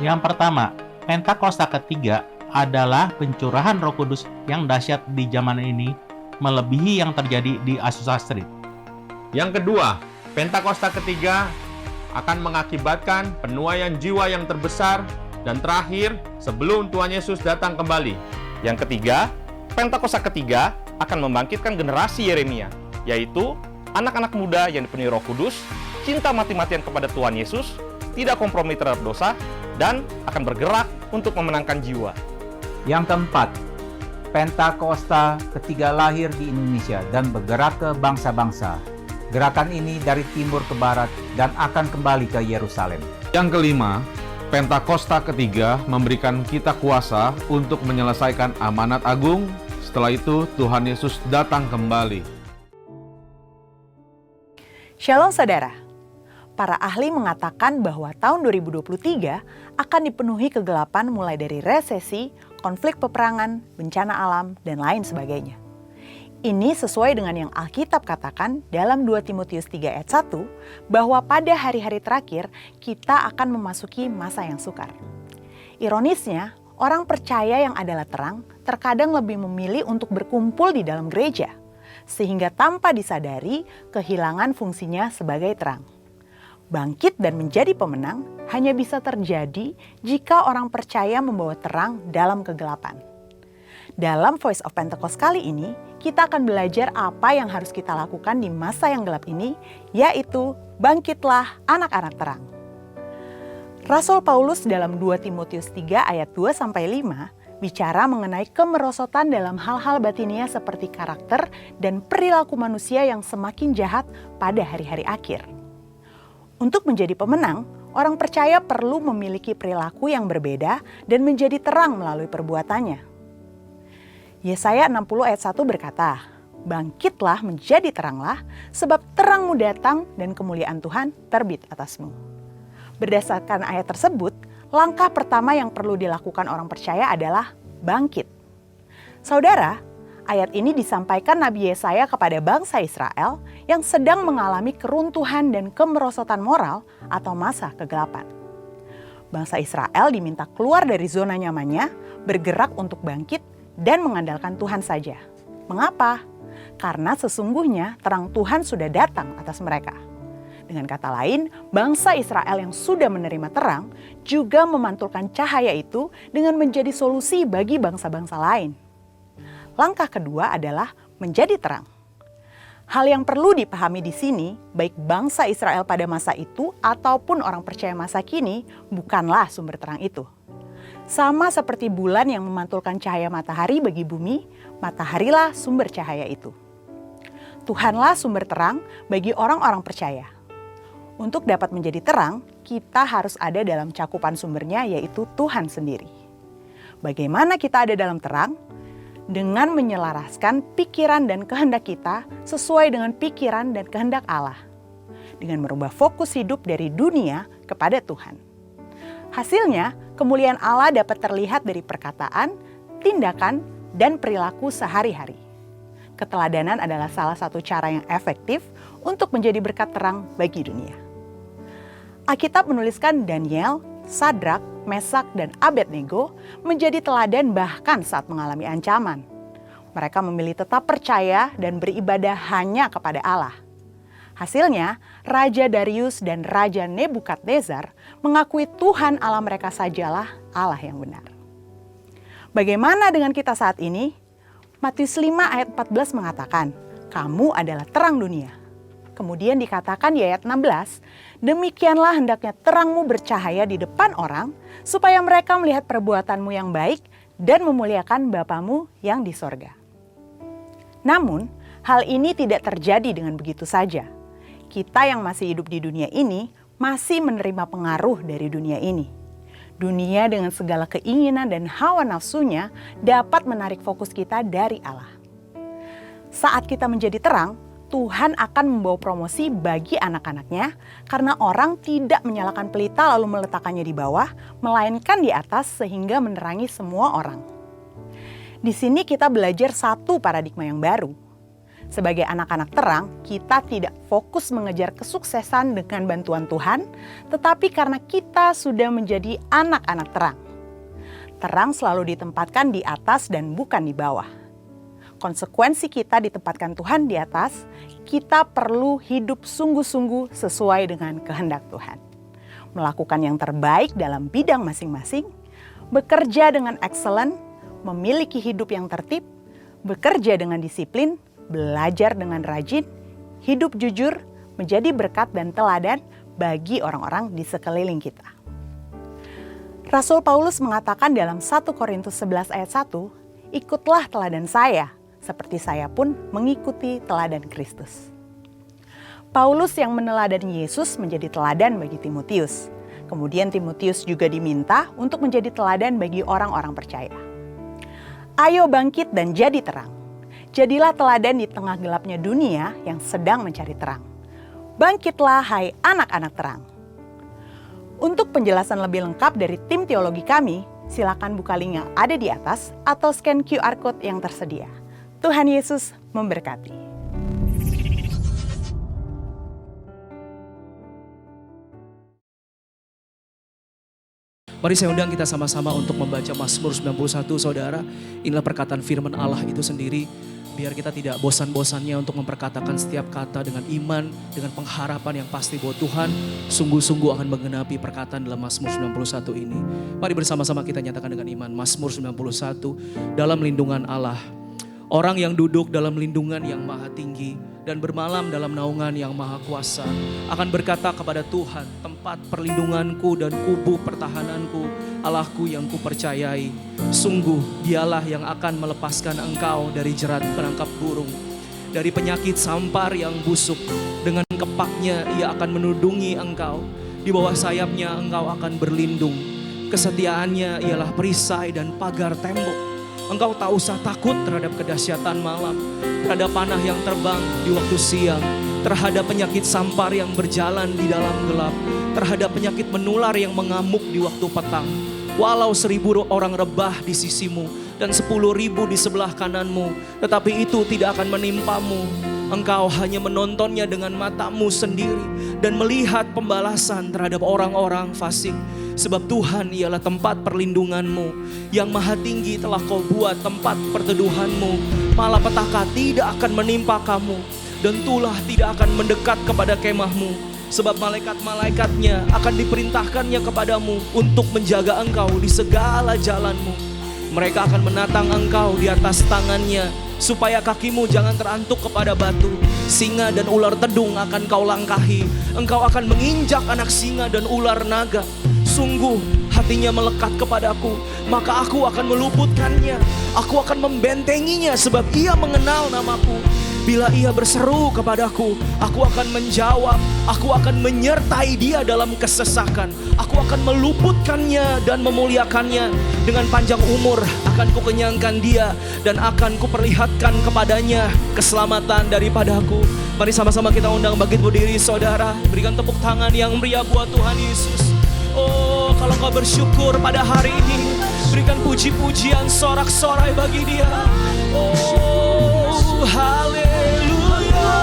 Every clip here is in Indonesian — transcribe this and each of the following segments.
Yang pertama, Pentakosta ketiga adalah pencurahan Roh Kudus yang dahsyat di zaman ini, melebihi yang terjadi di Azusa Street. Yang kedua, Pentakosta ketiga akan mengakibatkan penuaian jiwa yang terbesar dan terakhir sebelum Tuhan Yesus datang kembali. Yang ketiga, Pentakosta ketiga akan membangkitkan generasi Yeremia, yaitu anak-anak muda yang dipenuhi Roh Kudus, cinta mati-matian kepada Tuhan Yesus, tidak kompromi terhadap dosa, dan akan bergerak untuk memenangkan jiwa. Yang keempat, Pentakosta ketiga lahir di Indonesia dan bergerak ke bangsa-bangsa. Gerakan ini dari timur ke barat dan akan kembali ke Yerusalem. Yang kelima, Pentakosta ketiga memberikan kita kuasa untuk menyelesaikan amanat agung. Setelah itu Tuhan Yesus datang kembali. Shalom saudara. Para ahli mengatakan bahwa tahun 2023 akan dipenuhi kegelapan mulai dari resesi, konflik peperangan, bencana alam, dan lain sebagainya. Ini sesuai dengan yang Alkitab katakan dalam 2 Timotius 3 ayat 1 bahwa pada hari-hari terakhir kita akan memasuki masa yang sukar. Ironisnya, orang percaya yang adalah terang terkadang lebih memilih untuk berkumpul di dalam gereja, sehingga tanpa disadari kehilangan fungsinya sebagai terang. Bangkit dan menjadi pemenang hanya bisa terjadi jika orang percaya membawa terang dalam kegelapan. Dalam Voice of Pentecost kali ini, kita akan belajar apa yang harus kita lakukan di masa yang gelap ini, yaitu bangkitlah anak-anak terang. Rasul Paulus dalam 2 Timotius 3 ayat 2-5 bicara mengenai kemerosotan dalam hal-hal batinia seperti karakter dan perilaku manusia yang semakin jahat pada hari-hari akhir. Untuk menjadi pemenang, orang percaya perlu memiliki perilaku yang berbeda dan menjadi terang melalui perbuatannya. Yesaya 60 ayat 1 berkata, "Bangkitlah menjadi teranglah, sebab terangmu datang dan kemuliaan Tuhan terbit atasmu." Berdasarkan ayat tersebut, langkah pertama yang perlu dilakukan orang percaya adalah bangkit. Saudara, ayat ini disampaikan Nabi Yesaya kepada bangsa Israel yang sedang mengalami keruntuhan dan kemerosotan moral atau masa kegelapan. Bangsa Israel diminta keluar dari zona nyamannya, bergerak untuk bangkit dan mengandalkan Tuhan saja. Mengapa? Karena sesungguhnya terang Tuhan sudah datang atas mereka. Dengan kata lain, bangsa Israel yang sudah menerima terang juga memantulkan cahaya itu dengan menjadi solusi bagi bangsa-bangsa lain. Langkah kedua adalah menjadi terang. Hal yang perlu dipahami di sini, baik bangsa Israel pada masa itu ataupun orang percaya masa kini, bukanlah sumber terang itu. Sama seperti bulan yang memantulkan cahaya matahari bagi bumi, mataharilah sumber cahaya itu. Tuhanlah sumber terang bagi orang-orang percaya. Untuk dapat menjadi terang, kita harus ada dalam cakupan sumbernya, yaitu Tuhan sendiri. Bagaimana kita ada dalam terang? Dengan menyelaraskan pikiran dan kehendak kita sesuai dengan pikiran dan kehendak Allah. Dengan merubah fokus hidup dari dunia kepada Tuhan. Hasilnya, kemuliaan Allah dapat terlihat dari perkataan, tindakan, dan perilaku sehari-hari. Keteladanan adalah salah satu cara yang efektif untuk menjadi berkat terang bagi dunia. Alkitab menuliskan Daniel, Sadrak, Mesak, dan Abednego menjadi teladan bahkan saat mengalami ancaman. Mereka memilih tetap percaya dan beribadah hanya kepada Allah. Hasilnya, Raja Darius dan Raja Nebukadnezar mengakui Tuhan Allah mereka sajalah Allah yang benar. Bagaimana dengan kita saat ini? Matius 5 ayat 14 mengatakan, "Kamu adalah terang dunia." Kemudian dikatakan di ayat 16, "Demikianlah hendaknya terangmu bercahaya di depan orang, supaya mereka melihat perbuatanmu yang baik dan memuliakan Bapamu yang di sorga." Namun, hal ini tidak terjadi dengan begitu saja. Kita yang masih hidup di dunia ini masih menerima pengaruh dari dunia ini. Dunia dengan segala keinginan dan hawa nafsunya dapat menarik fokus kita dari Allah. Saat kita menjadi terang, Tuhan akan membawa promosi bagi anak-anaknya karena orang tidak menyalakan pelita lalu meletakkannya di bawah, melainkan di atas sehingga menerangi semua orang. Di sini kita belajar satu paradigma yang baru. Sebagai anak-anak terang, kita tidak fokus mengejar kesuksesan dengan bantuan Tuhan, tetapi karena kita sudah menjadi anak-anak terang. Terang selalu ditempatkan di atas dan bukan di bawah. Konsekuensi kita ditempatkan Tuhan di atas, kita perlu hidup sungguh-sungguh sesuai dengan kehendak Tuhan. Melakukan yang terbaik dalam bidang masing-masing, bekerja dengan excellent, memiliki hidup yang tertib, bekerja dengan disiplin, belajar dengan rajin, hidup jujur, menjadi berkat dan teladan bagi orang-orang di sekeliling kita. Rasul Paulus mengatakan dalam 1 Korintus 11 ayat 1, "Ikutlah teladan saya, seperti saya pun mengikuti teladan Kristus." Paulus yang meneladani Yesus menjadi teladan bagi Timotius. Kemudian Timotius juga diminta untuk menjadi teladan bagi orang-orang percaya. Ayo bangkit dan jadi terang. Jadilah teladan di tengah gelapnya dunia yang sedang mencari terang. Bangkitlah hai anak-anak terang. Untuk penjelasan lebih lengkap dari tim teologi kami, silakan buka link yang ada di atas atau scan QR Code yang tersedia. Tuhan Yesus memberkati. Mari saya undang kita sama-sama untuk membaca Mazmur 91, saudara. Inilah perkataan firman Allah itu sendiri. Biar kita tidak bosan-bosannya untuk memperkatakan setiap kata dengan iman, dengan pengharapan yang pasti bahwa Tuhan sungguh-sungguh akan menggenapi perkataan dalam Mazmur 91 ini. Mari bersama-sama kita nyatakan dengan iman. Mazmur 91, dalam lindungan Allah. Orang yang duduk dalam lindungan yang maha tinggi dan bermalam dalam naungan yang maha kuasa akan berkata kepada Tuhan, tempat perlindunganku dan kubu pertahananku, Allahku yang kupercayai. Sungguh dialah yang akan melepaskan engkau dari jerat penangkap burung, dari penyakit sampar yang busuk. Dengan kepaknya ia akan menudungi engkau, di bawah sayapnya engkau akan berlindung. Kesetiaannya ialah perisai dan pagar tembok. Engkau tak usah takut terhadap kedahsyatan malam, terhadap panah yang terbang di waktu siang, terhadap penyakit sampar yang berjalan di dalam gelap, terhadap penyakit menular yang mengamuk di waktu petang. Walau 1000 orang rebah di sisimu dan 10.000 di sebelah kananmu, tetapi itu tidak akan menimpamu. Engkau hanya menontonnya dengan matamu sendiri dan melihat pembalasan terhadap orang-orang fasik. Sebab Tuhan ialah tempat perlindunganmu, yang maha tinggi telah kau buat tempat perteduhanmu. Malapetaka tidak akan menimpa kamu, dan tulah tidak akan mendekat kepada kemahmu. Sebab malaikat-malaikatnya akan diperintahkannya kepadamu untuk menjaga engkau di segala jalanmu. Mereka akan menatang engkau di atas tangannya, supaya kakimu jangan terantuk kepada batu. Singa dan ular tedung akan kau langkahi. Engkau akan menginjak anak singa dan ular naga. Sungguh hatinya melekat kepadaku, maka aku akan meluputkannya. Aku akan membentenginya sebab ia mengenal namaku. Bila ia berseru kepadaku, aku akan menjawab. Aku akan menyertai dia dalam kesesakan. Aku akan meluputkannya dan memuliakannya. Dengan panjang umur akan kukenyangkan dia dan akan kuperlihatkan kepadanya keselamatan daripadaku. Mari sama-sama kita undang bangkit berdiri, saudara. Berikan tepuk tangan yang meriah buat Tuhan Yesus. Oh, kalau kau bersyukur pada hari ini, berikan puji-pujian sorak-sorai bagi dia. Oh, haleluya.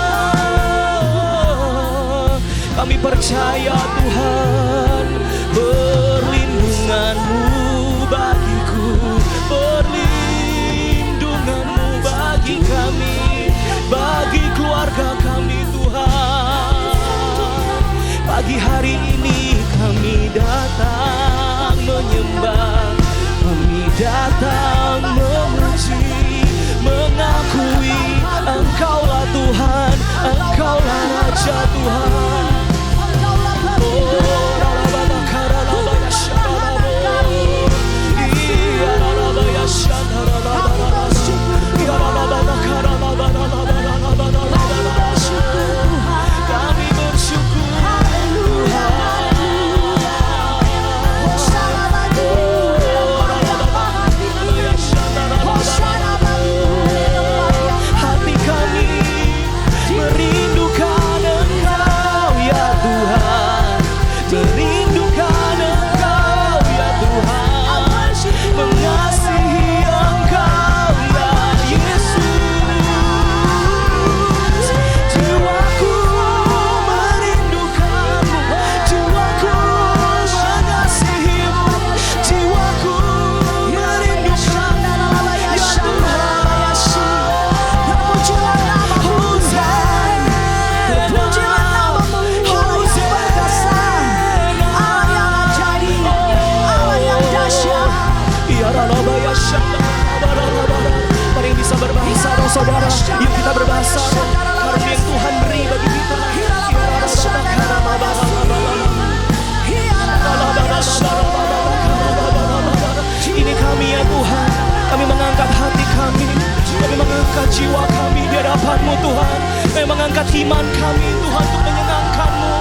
Kami percaya Tuhan, perlindungan-Mu bagiku, perlindungan-Mu bagi kami, bagi keluarga kami Tuhan. Pagi hari ini kami datang menyembah, kami datang memuji, mengakui Engkaulah Tuhan, Engkaulah Raja Tuhan. Kami bersyukur Tuhan. jiwa kami di hadapan-Mu Tuhan. Kami mengangkat iman kami Tuhan untuk menyenangkan-Mu.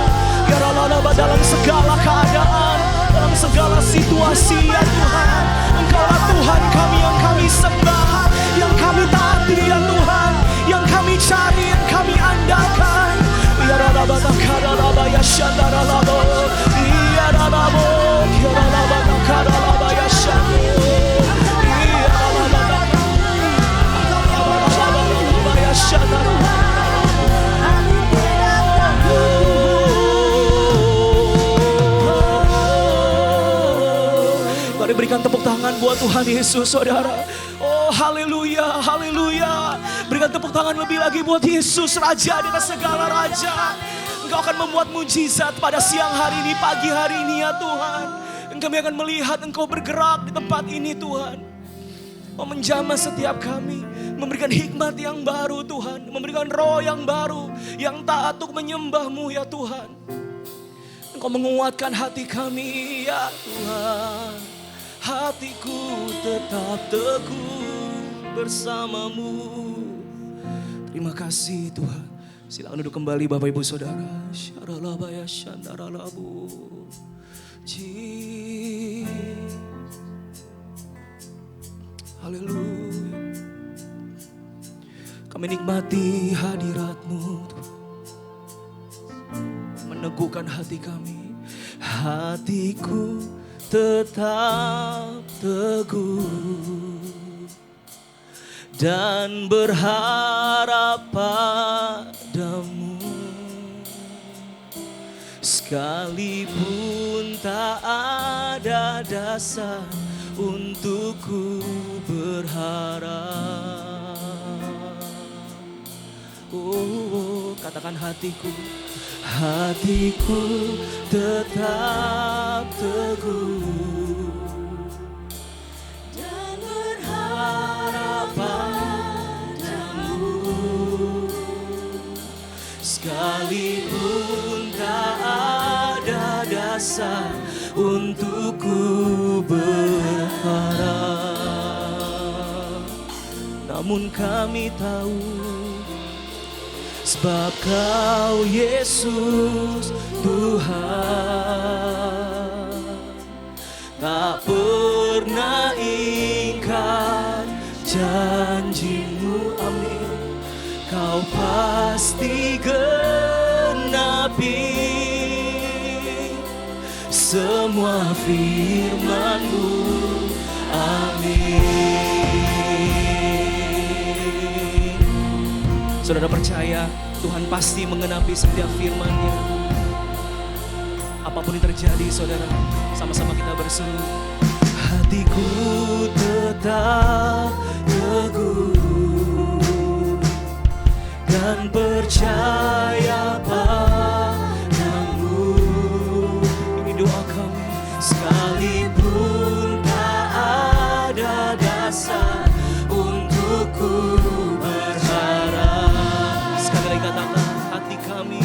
Ya Rabbah, dalam segala keadaan, dalam segala situasi ya Tuhan. Engkaulah Tuhan kami yang kami sembah, yang kami taati ya Tuhan, yang kami cari, yang kami andalkan. Ya Rabbah, Takarabah, ya Shandarabah, ya Rabbah, ya Rabbah, Takarabah, ya Shandarabah. Mari berikan tepuk tangan buat Tuhan Yesus, saudara. Oh, haleluya, haleluya. Berikan tepuk tangan lebih lagi buat Yesus, Raja di atas segala raja. Engkau akan membuat mujizat pada siang hari ini, pagi hari ini ya Tuhan. Kami akan melihat Engkau bergerak di tempat ini Tuhan. Oh, menjamah setiap kami, memberikan hikmat yang baru Tuhan, memberikan roh yang baru, yang taat untuk menyembah-Mu ya Tuhan. Engkau menguatkan hati kami ya Tuhan. Hatiku tetap teguh bersama-Mu. Terima kasih Tuhan. Silakan duduk kembali Bapak Ibu Saudara. Syaralabaya syandaralabu. Haleluya. Kami nikmati hadirat-Mu Tuhan. Meneguhkan hati kami. Hatiku tetap teguh dan berharap padamu, sekalipun tak ada dasar untukku berharap. Oh, katakan hatiku, hatiku tetap teguh dan berharap padamu, sekalipun tak ada dasar untukku berharap. Namun kami tahu, sebab Kau Yesus Tuhan tak pernah ingkar janji-Mu, amin. Kau pasti genapi semua firman-Mu, amin. Saudara percaya Tuhan pasti menggenapi setiap firman-Nya. Apapun yang terjadi saudara, sama-sama kita berseru. Hatiku tetap teguh dan percaya padamu. Ini doa kami, sekalipun tak ada dasar untukku berharap. Sekali lagi katakan, hati kami.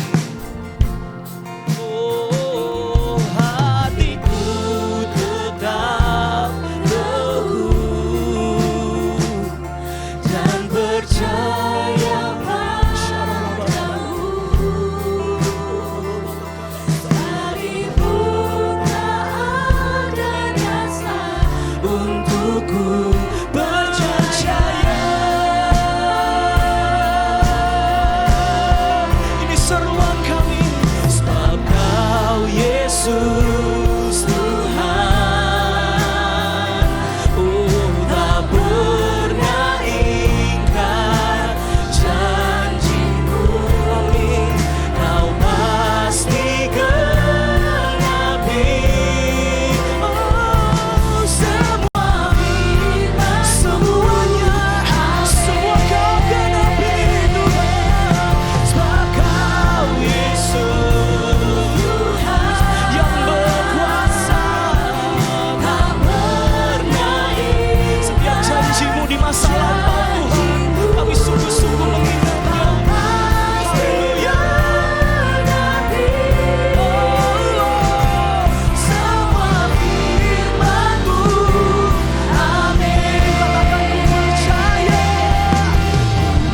Oh, hatiku tetap teguh dan percaya padamu, sekalipun tak ada dasar untukku percaya. Yesus Tuhan, oh tak pernah ingkar janji-Mu, amin. Kau pasti genapi semua firman, semuanya, semua Kau genapi Tuhan. Sebab Kau Yesus di masa lampau Tuhan, kami sungguh-sungguh mengingatnya. Haleluya. Semua firman-Mu, amin. Katakan ku percaya, ku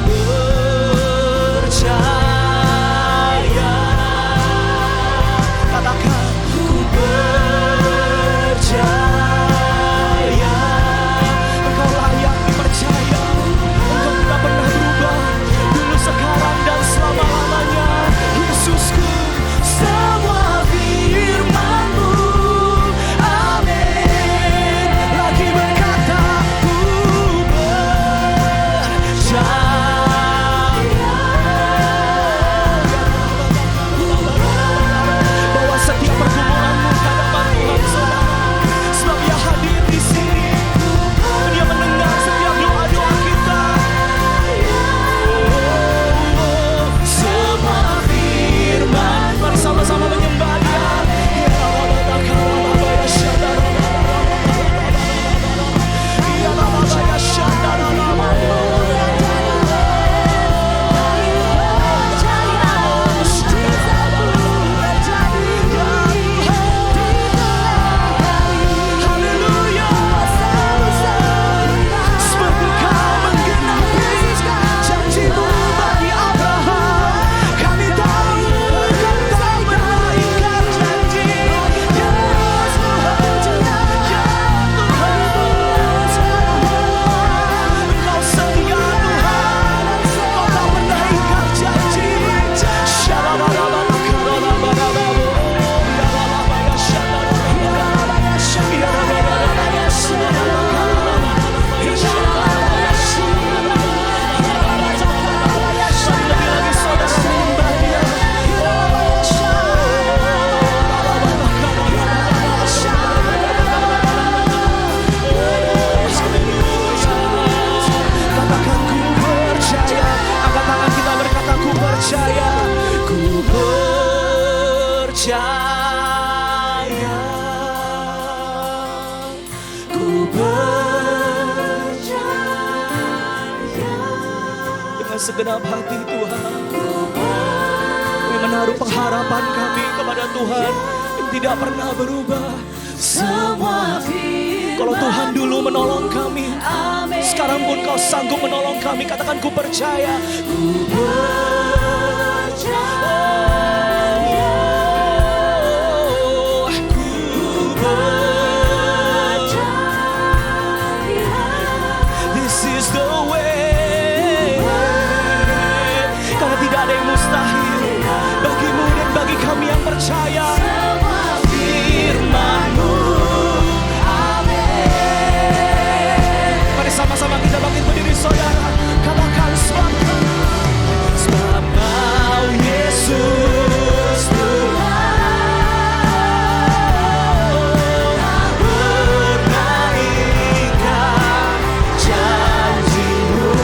dengan segenap hati Tuhan. Kami menaruh pengharapan kami kepada Tuhan yang tidak pernah berubah. Kalau Tuhan dulu menolong kami, sekarang pun Kau sanggup menolong kami. Katakan, ku percaya. Ku percaya. Ku percaya. This is the way. Karena tidak ada yang mustahil bagimu dan bagi kami yang percaya. Firman-Mu. Sama-sama kita bangkit berdiri saudara. Katakan sebab Kau Yesus Tuhan, pernah ikat janji-Mu,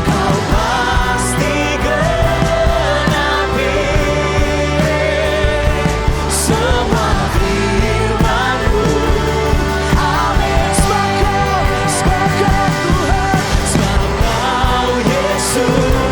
Kau pasti genapi semua firman-Mu. Amin. Sebab Kau Yesus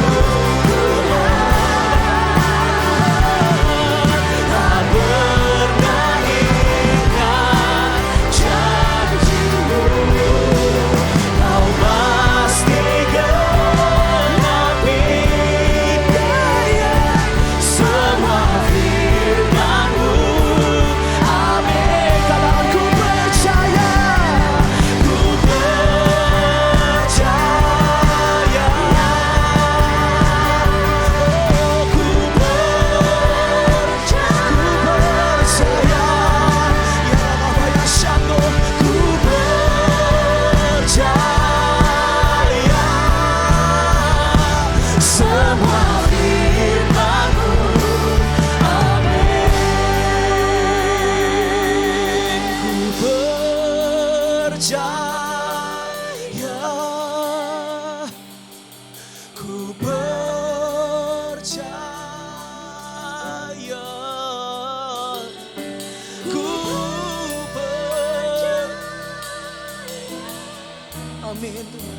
amin Tuhan.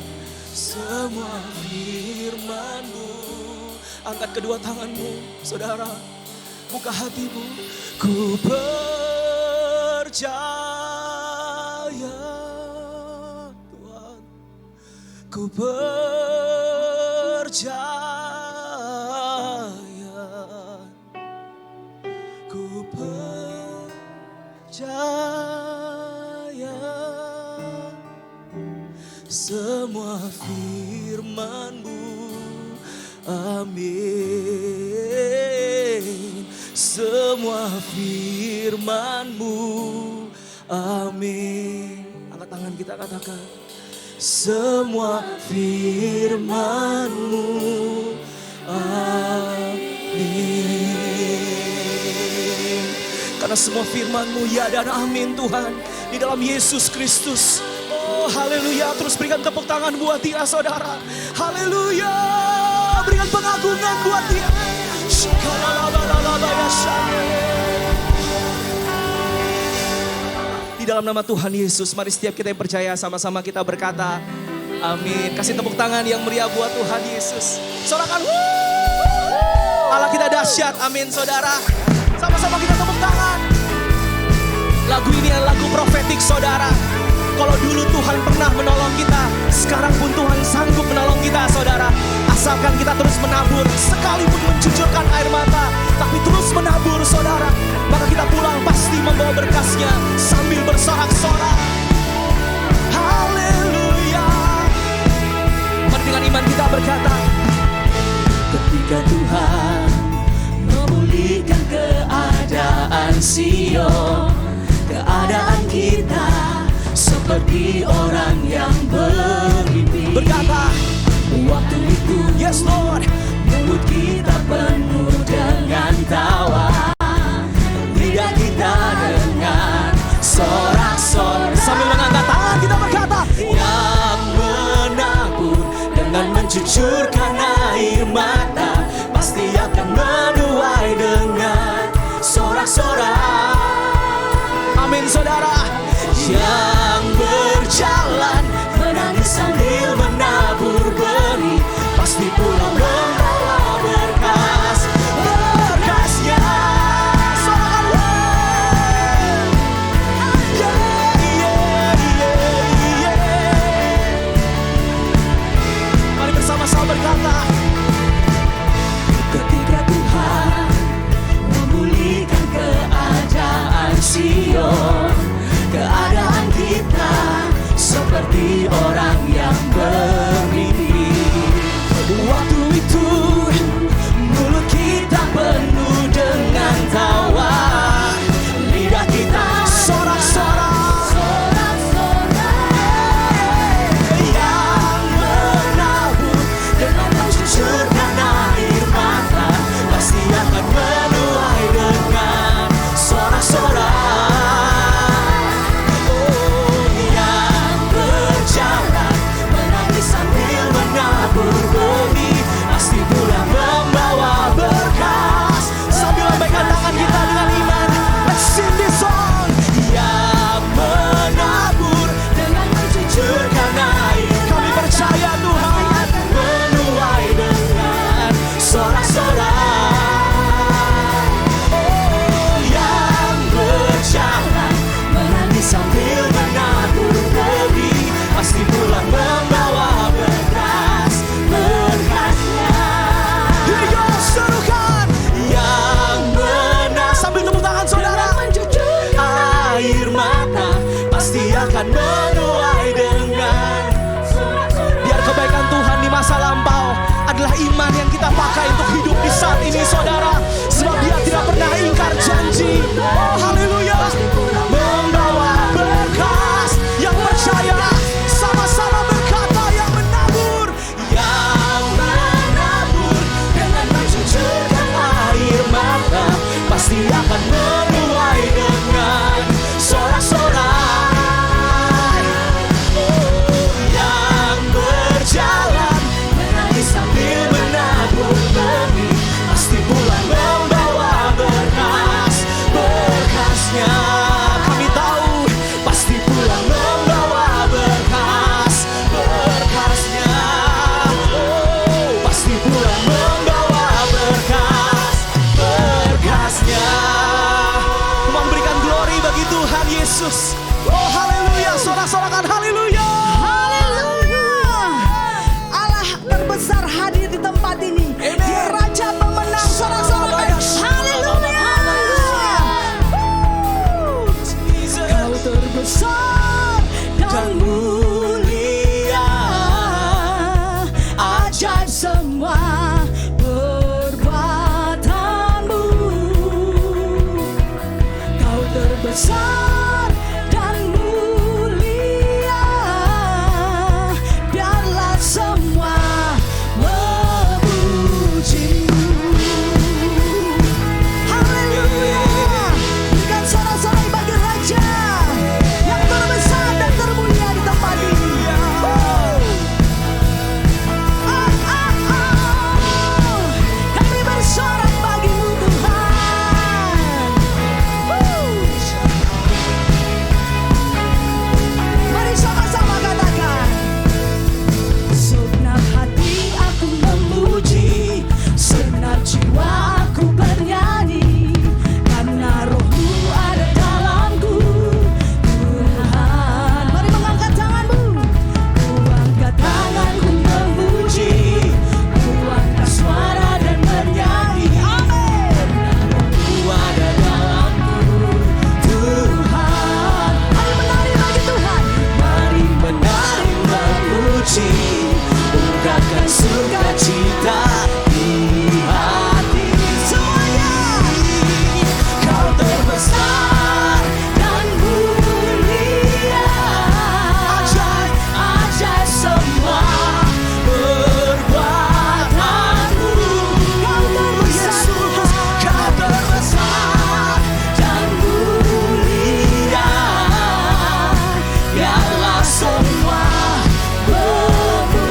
Semua firman-Mu. Angkat kedua tanganmu, saudara. Buka hatimu. Ku percaya Tuhan. Ku percaya. Ku percaya. Semua firman-Mu. Amin. Semua firman-Mu. Amin. Angkat tangan kita, katakan. Semua firman-Mu. Amin. Karena semua firman-Mu ya dan amin Tuhan. Di dalam Yesus Kristus. Oh haleluya. Terus berikan tepuk tangan buat dia saudara. Haleluya. Berikan pengagungan buat dia. Di dalam nama Tuhan Yesus, mari setiap kita yang percaya sama-sama kita berkata amin. Kasih tepuk tangan yang meriah buat Tuhan Yesus. Sorakan Allah kita dahsyat, amin saudara. Sama-sama kita tepuk tangan. Lagu ini adalah lagu profetik saudara. Kalau dulu Tuhan pernah menolong kita, sekarang pun Tuhan sanggup menolong kita saudara. Asalkan kita terus menabur, sekalipun mencucurkan air mata, tapi terus menabur saudara. Maka kita pulang pasti membawa berkasnya sambil bersorak-sorak. Haleluya. Mari dengan iman kita berkata, ketika Tuhan memulihkan keadaan Sion, keadaan kita seperti orang yang bermimpi. Berkata, waktu itu, yes Lord, mulut kita penuh dengan tawa, lidah kita dengan sorak-sorai. Sambil mengangkat tangan kita berkata, yang menabur dengan mencucurkan air mata, pasti akan menuai dengan sorak-sorai. Amin saudara. Yang berjalan menangis sambil menabur benih, berkata, ketika Tuhan memulihkan keadaan Sion, keadaan kita seperti orang yang bermimpi. Waktu itu mulut kita penuh dengan tawa, lidah kita sorak-sorak, yang menabur dengan mencucurkan air mata pasti akan menuai dengan sorak-sorak. Yang berjalan menangis sambil menabur benih pasti pulang membawa berkas. Sambil lambaikan tangan kita dengan iman, let's sing this song. Yang menabur dengan mencucurkan air, kami percaya Tuhan menuai dengan sorak-sorak. Yang berjalan menangis sambil menabur benih pasti pulang membawa berkas berkasnya. Here you go, serukan. Yang benar sambil tepuk tangan saudara. Air mata pasti akan menuai dengan biar kebaikan Tuhan di masa lampau adalah iman yang kita pakai untuk hidup di saat ini saudara. Sebab Dia tidak pernah ingkar janji. Oh haleluya. Membawa berkas. Yang percaya sama-sama berkata, yang menabur dengan mencucurkan air mata pasti akan menuai dengan sorak-sorai. Yang berjalan menangis sambil menabur benih pasti pulang membawa berkas berkasnya. Kami tahu pasti pulang membawa berkas berkasnya. Oh, pasti pulang membawa berkas berkasnya. Memberikan glory bagi Tuhan Yesus. Oh haleluya, sorak-sorakan haleluya. Allah terbesar hadir di tempat ini. Dia Raja pemenang, sorak-sorakan haleluya. Kau terbesar dan mulia, ajaib semua perbuatanmu. Kau terbesar dan mulia, biarlah semua memujimu. Haleluya. Berikan sorak-sorai bagi Raja yang terbesar dan termulia di tempat ini. Kami bersorak bagimu Tuhan. Mari sama-sama katakan. Segenap hati aku memuji, segenap jiwa aku bernyanyi, karena Roh-Mu ada dalamku, Tuhan. Mari mengangkat tanganmu. Ku angkat tanganku memuji, ku angkat suara dan bernyanyi. Amin. Roh-Mu ada dalamku, Tuhan. Mari menari bagi Tuhan. Mari menari memuji, ungkapkan sukacita di hati semuanya. Kau terbesar dan mulia, ajaib semua perbuatanmu. Kau terbesar, kau terbesar dan mulia, biarlah semua memujimu.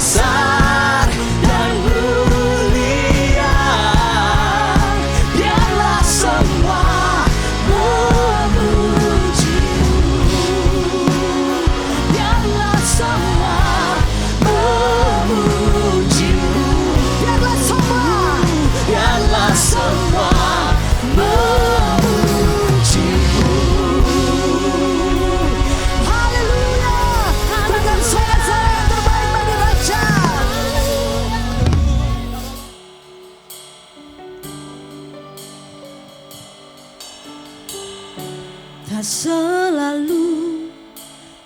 besar dan mulia. Biarlah semua memuji-Mu. Biarlah semua memuji-Mu. Biarlah semua memuji-Mu. Haleluya. Berikan sorak-sorai yang terbaik bagi Raja. Tak selalu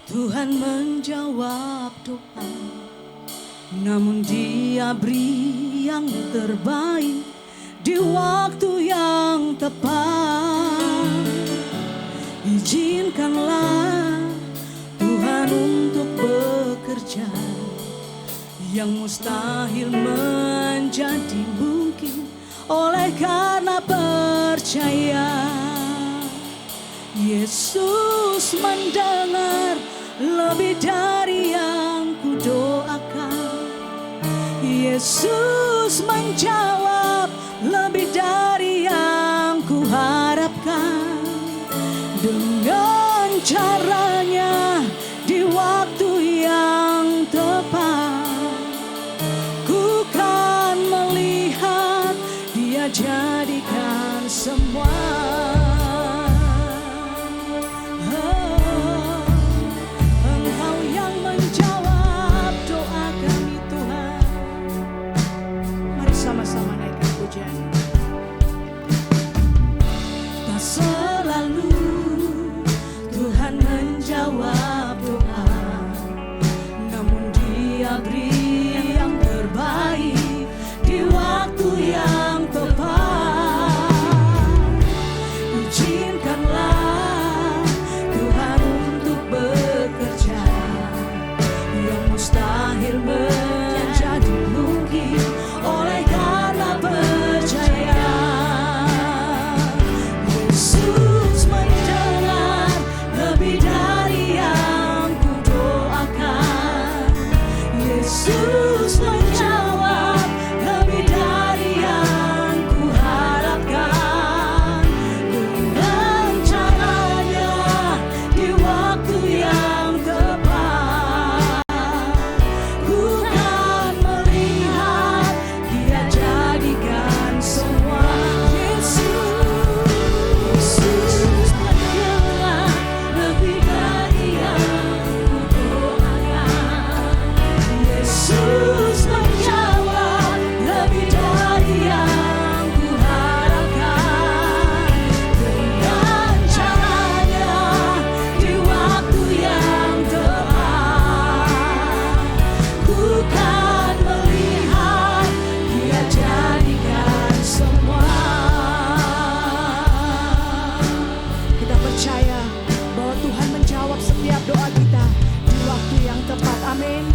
Tuhan menjawab doa, namun Dia beri yang terbaik di waktu yang tepat. Izinkanlah Tuhan untuk bekerja, yang mustahil menjadi mungkin oleh karena percaya. Yesus mendengar lebih dari yang kudoakan. Yesus menjawab lebih dari yang kuharapkan. Dengan caranya di waktu yang tepat, ku kan melihat Dia jadikan semua. Engkau yang menjawab doa kami Tuhan. Mari sama-sama naikkan pujian. Tak selalu Tuhan menjawab doa, namun Dia beri yang terbaik di waktu yang tepat. Izinkanlah Tuhan untuk bekerja, yang mustahil menjadi mungkin oleh karena percaya. Yesus mendengar lebih dari yang kudoakan. Yesus menjawab lebih dari yang kuharapkan. Dengan caranya di waktu yang tepat, ku kan melihat Dia jadikan semua. Yesus mendengar lebih dari yang kudoakan. Yesus menjawab lebih dari yang kuharapkan. Dengan caranya di waktu yang tepat, ku kan melihat Dia jadikan semua. Kita percaya bahwa Tuhan menjawab setiap doa kita di waktu yang tepat. Amin.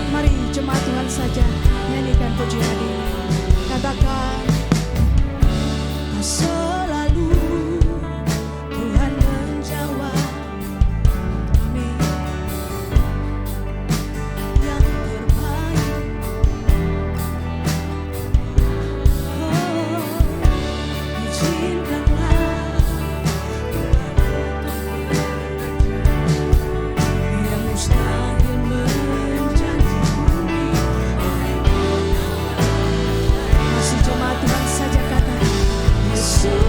Mari jemaat Tuhan saja nyanyikan pujian ini. Katakan, tak selalu Tuhan menjawab. Amin. Yang terbaik. Oh, izinkanlah yang mustahil menjadi mungkin. Masih jemaat Tuhan saja kata, Yesus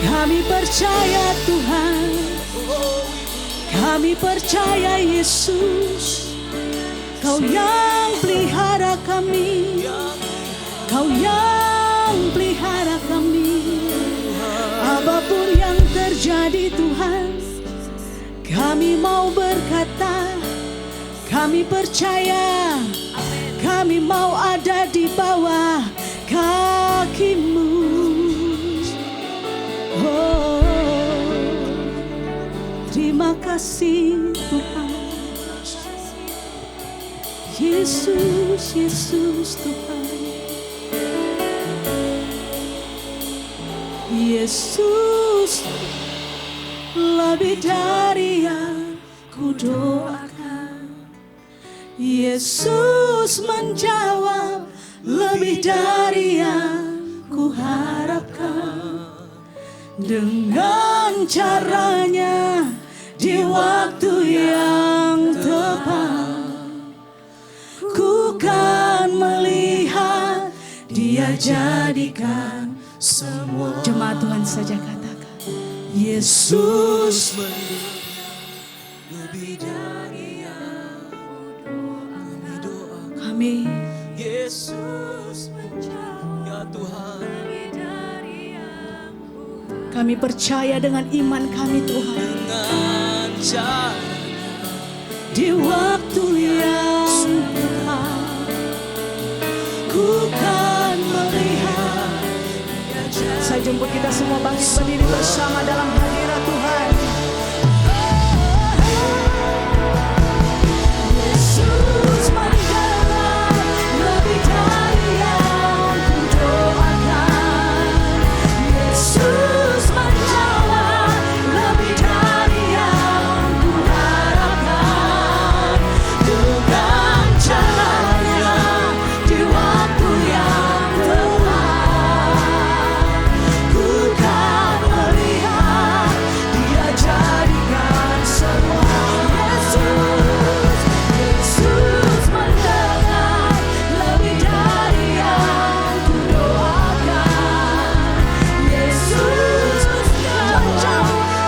Kami percaya Tuhan, kami percaya Yesus, Kau yang pelihara kami, Kau yang pelihara kami. Apapun yang terjadi Tuhan, kami mau berkata, kami percaya, kami mau ada di bawah kaki-Mu. Oh, terima kasih Tuhan. Yesus, Yesus Tuhan. Yesus, lebih dari yang ku doakan. Yesus menjawab lebih dari yang ku harapkan. Dengan caranya di waktu yang tepat, ku kan melihat Dia jadikan semua. Jemaat Tuhan saja katakan, Yesus lebih dari yang kami. Yesus menjawab, ya Tuhan. Kami percaya dengan iman kami Tuhan. Dengan caranya di waktu yang tepat, ku kan melihat. Saya jemput kita semua bangkit berdiri bersama dalam hadirat Tuhan. Yesus menjawab lebih dari yang ku doakan. Yesus menjawab lebih dari yang ku harapkan. Dengan caranya di waktu yang tepat, ku kan melihat Dia jadikan semua. Yesus mendengar lebih dari yang ku doakan. Yesus menjawab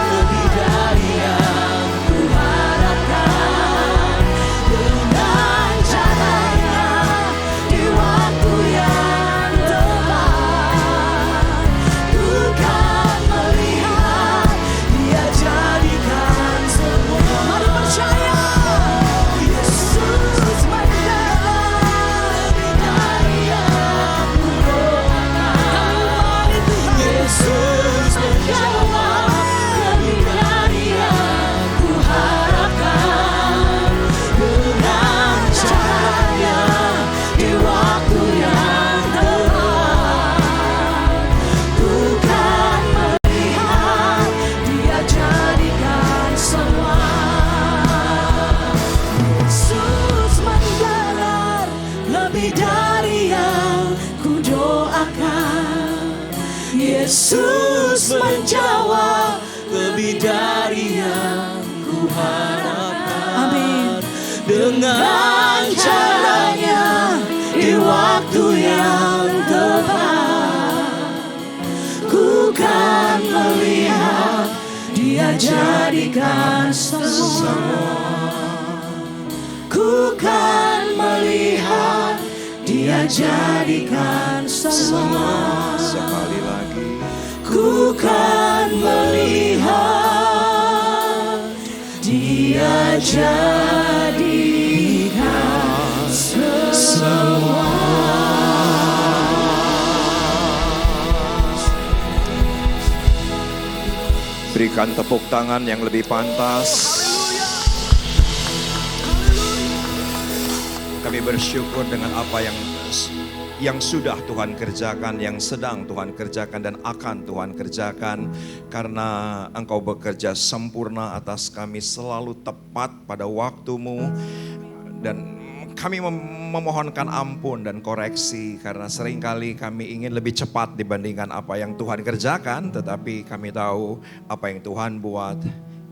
lebih dari yang ku harapkan. Dengan caranya di waktu yang tepat, ku kan melihat Dia jadikan semua. Mari percaya, Yesus mendengar lebih dari yang ku doakan. Yesus menjawab lebih dari yang ku harapkan. Dengan caranya di waktu yang tepat, ku kan melihat Dia jadikan semua. Yesus mendengar lebih dari yang ku doakan. Yesus menjawab lebih dari yang ku harapkan. Amin. Dengan caranya di waktu yang tepat, ku kan melihat Dia jadikan semua. Ku kan melihat Dia jadikan semua. Sekali lagi. Ku kan melihat Dia jadikan semua. Berikan tepuk tangan yang lebih pantas. Kami bersyukur dengan apa yang sudah Tuhan kerjakan, yang sedang Tuhan kerjakan, dan akan Tuhan kerjakan. Karena Engkau bekerja sempurna atas kami, selalu tepat pada waktu-Mu. Dan kami memohonkan ampun dan koreksi, karena seringkali kami ingin lebih cepat dibandingkan apa yang Tuhan kerjakan. Tetapi kami tahu apa yang Tuhan buat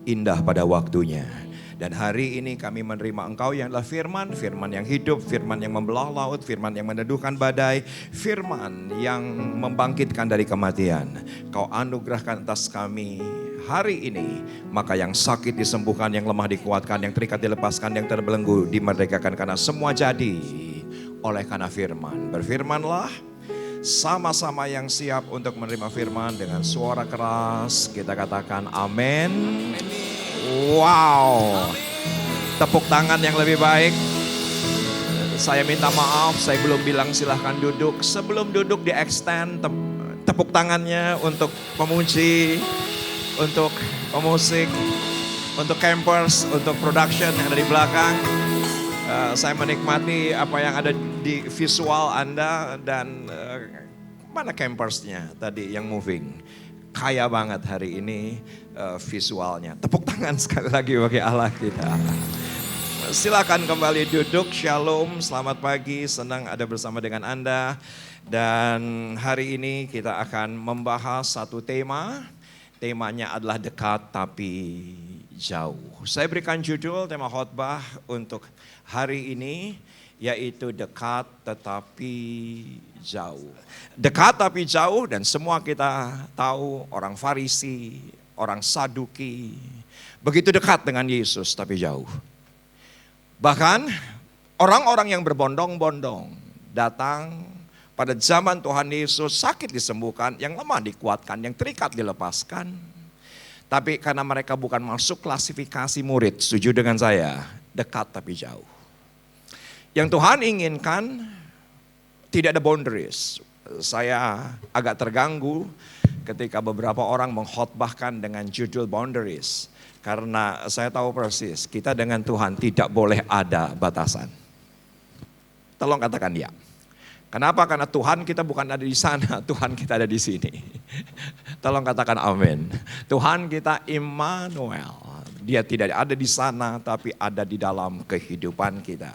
indah pada waktunya. Dan hari ini kami menerima Engkau yang adalah firman, firman yang hidup, firman yang membelah laut, firman yang meneduhkan badai, firman yang membangkitkan dari kematian. Kau anugerahkan atas kami hari ini, maka yang sakit disembuhkan, yang lemah dikuatkan, yang terikat dilepaskan, yang terbelenggu dimerdekakan, karena semua jadi oleh karena firman. Berfirmanlah, sama-sama yang siap untuk menerima firman dengan suara keras kita katakan amin. Wow, tepuk tangan yang lebih baik. Saya minta maaf, saya belum bilang silahkan duduk. Sebelum duduk di extend tepuk tangannya untuk pemuji, untuk pemusik, untuk campers, untuk production yang ada di belakang. Saya menikmati apa yang ada di visual Anda dan mana campersnya tadi yang moving. Kaya banget hari ini visualnya. Tepuk tangan sekali lagi bagi Allah kita. Silakan kembali duduk. Shalom, selamat pagi. Senang ada bersama dengan Anda. Dan hari ini kita akan membahas satu tema. Temanya adalah dekat tapi jauh. Saya berikan judul tema khotbah untuk hari ini, yaitu dekat tetapi jauh. Dekat tapi jauh, dan semua kita tahu orang Farisi, orang Saduki begitu dekat dengan Yesus tapi jauh. Bahkan orang-orang yang berbondong-bondong datang pada zaman Tuhan Yesus, sakit disembuhkan, yang lemah dikuatkan, yang terikat dilepaskan. Tapi karena mereka bukan masuk klasifikasi murid, setuju dengan saya, dekat tapi jauh. Yang Tuhan inginkan tidak ada boundaries. Saya agak terganggu ketika beberapa orang mengkhotbahkan dengan judul boundaries. Karena saya tahu persis kita dengan Tuhan tidak boleh ada batasan. Tolong katakan ya. Kenapa? Karena Tuhan kita bukan ada di sana, Tuhan kita ada di sini. Tolong katakan amin. Tuhan kita Immanuel. Dia tidak ada di sana tapi ada di dalam kehidupan kita.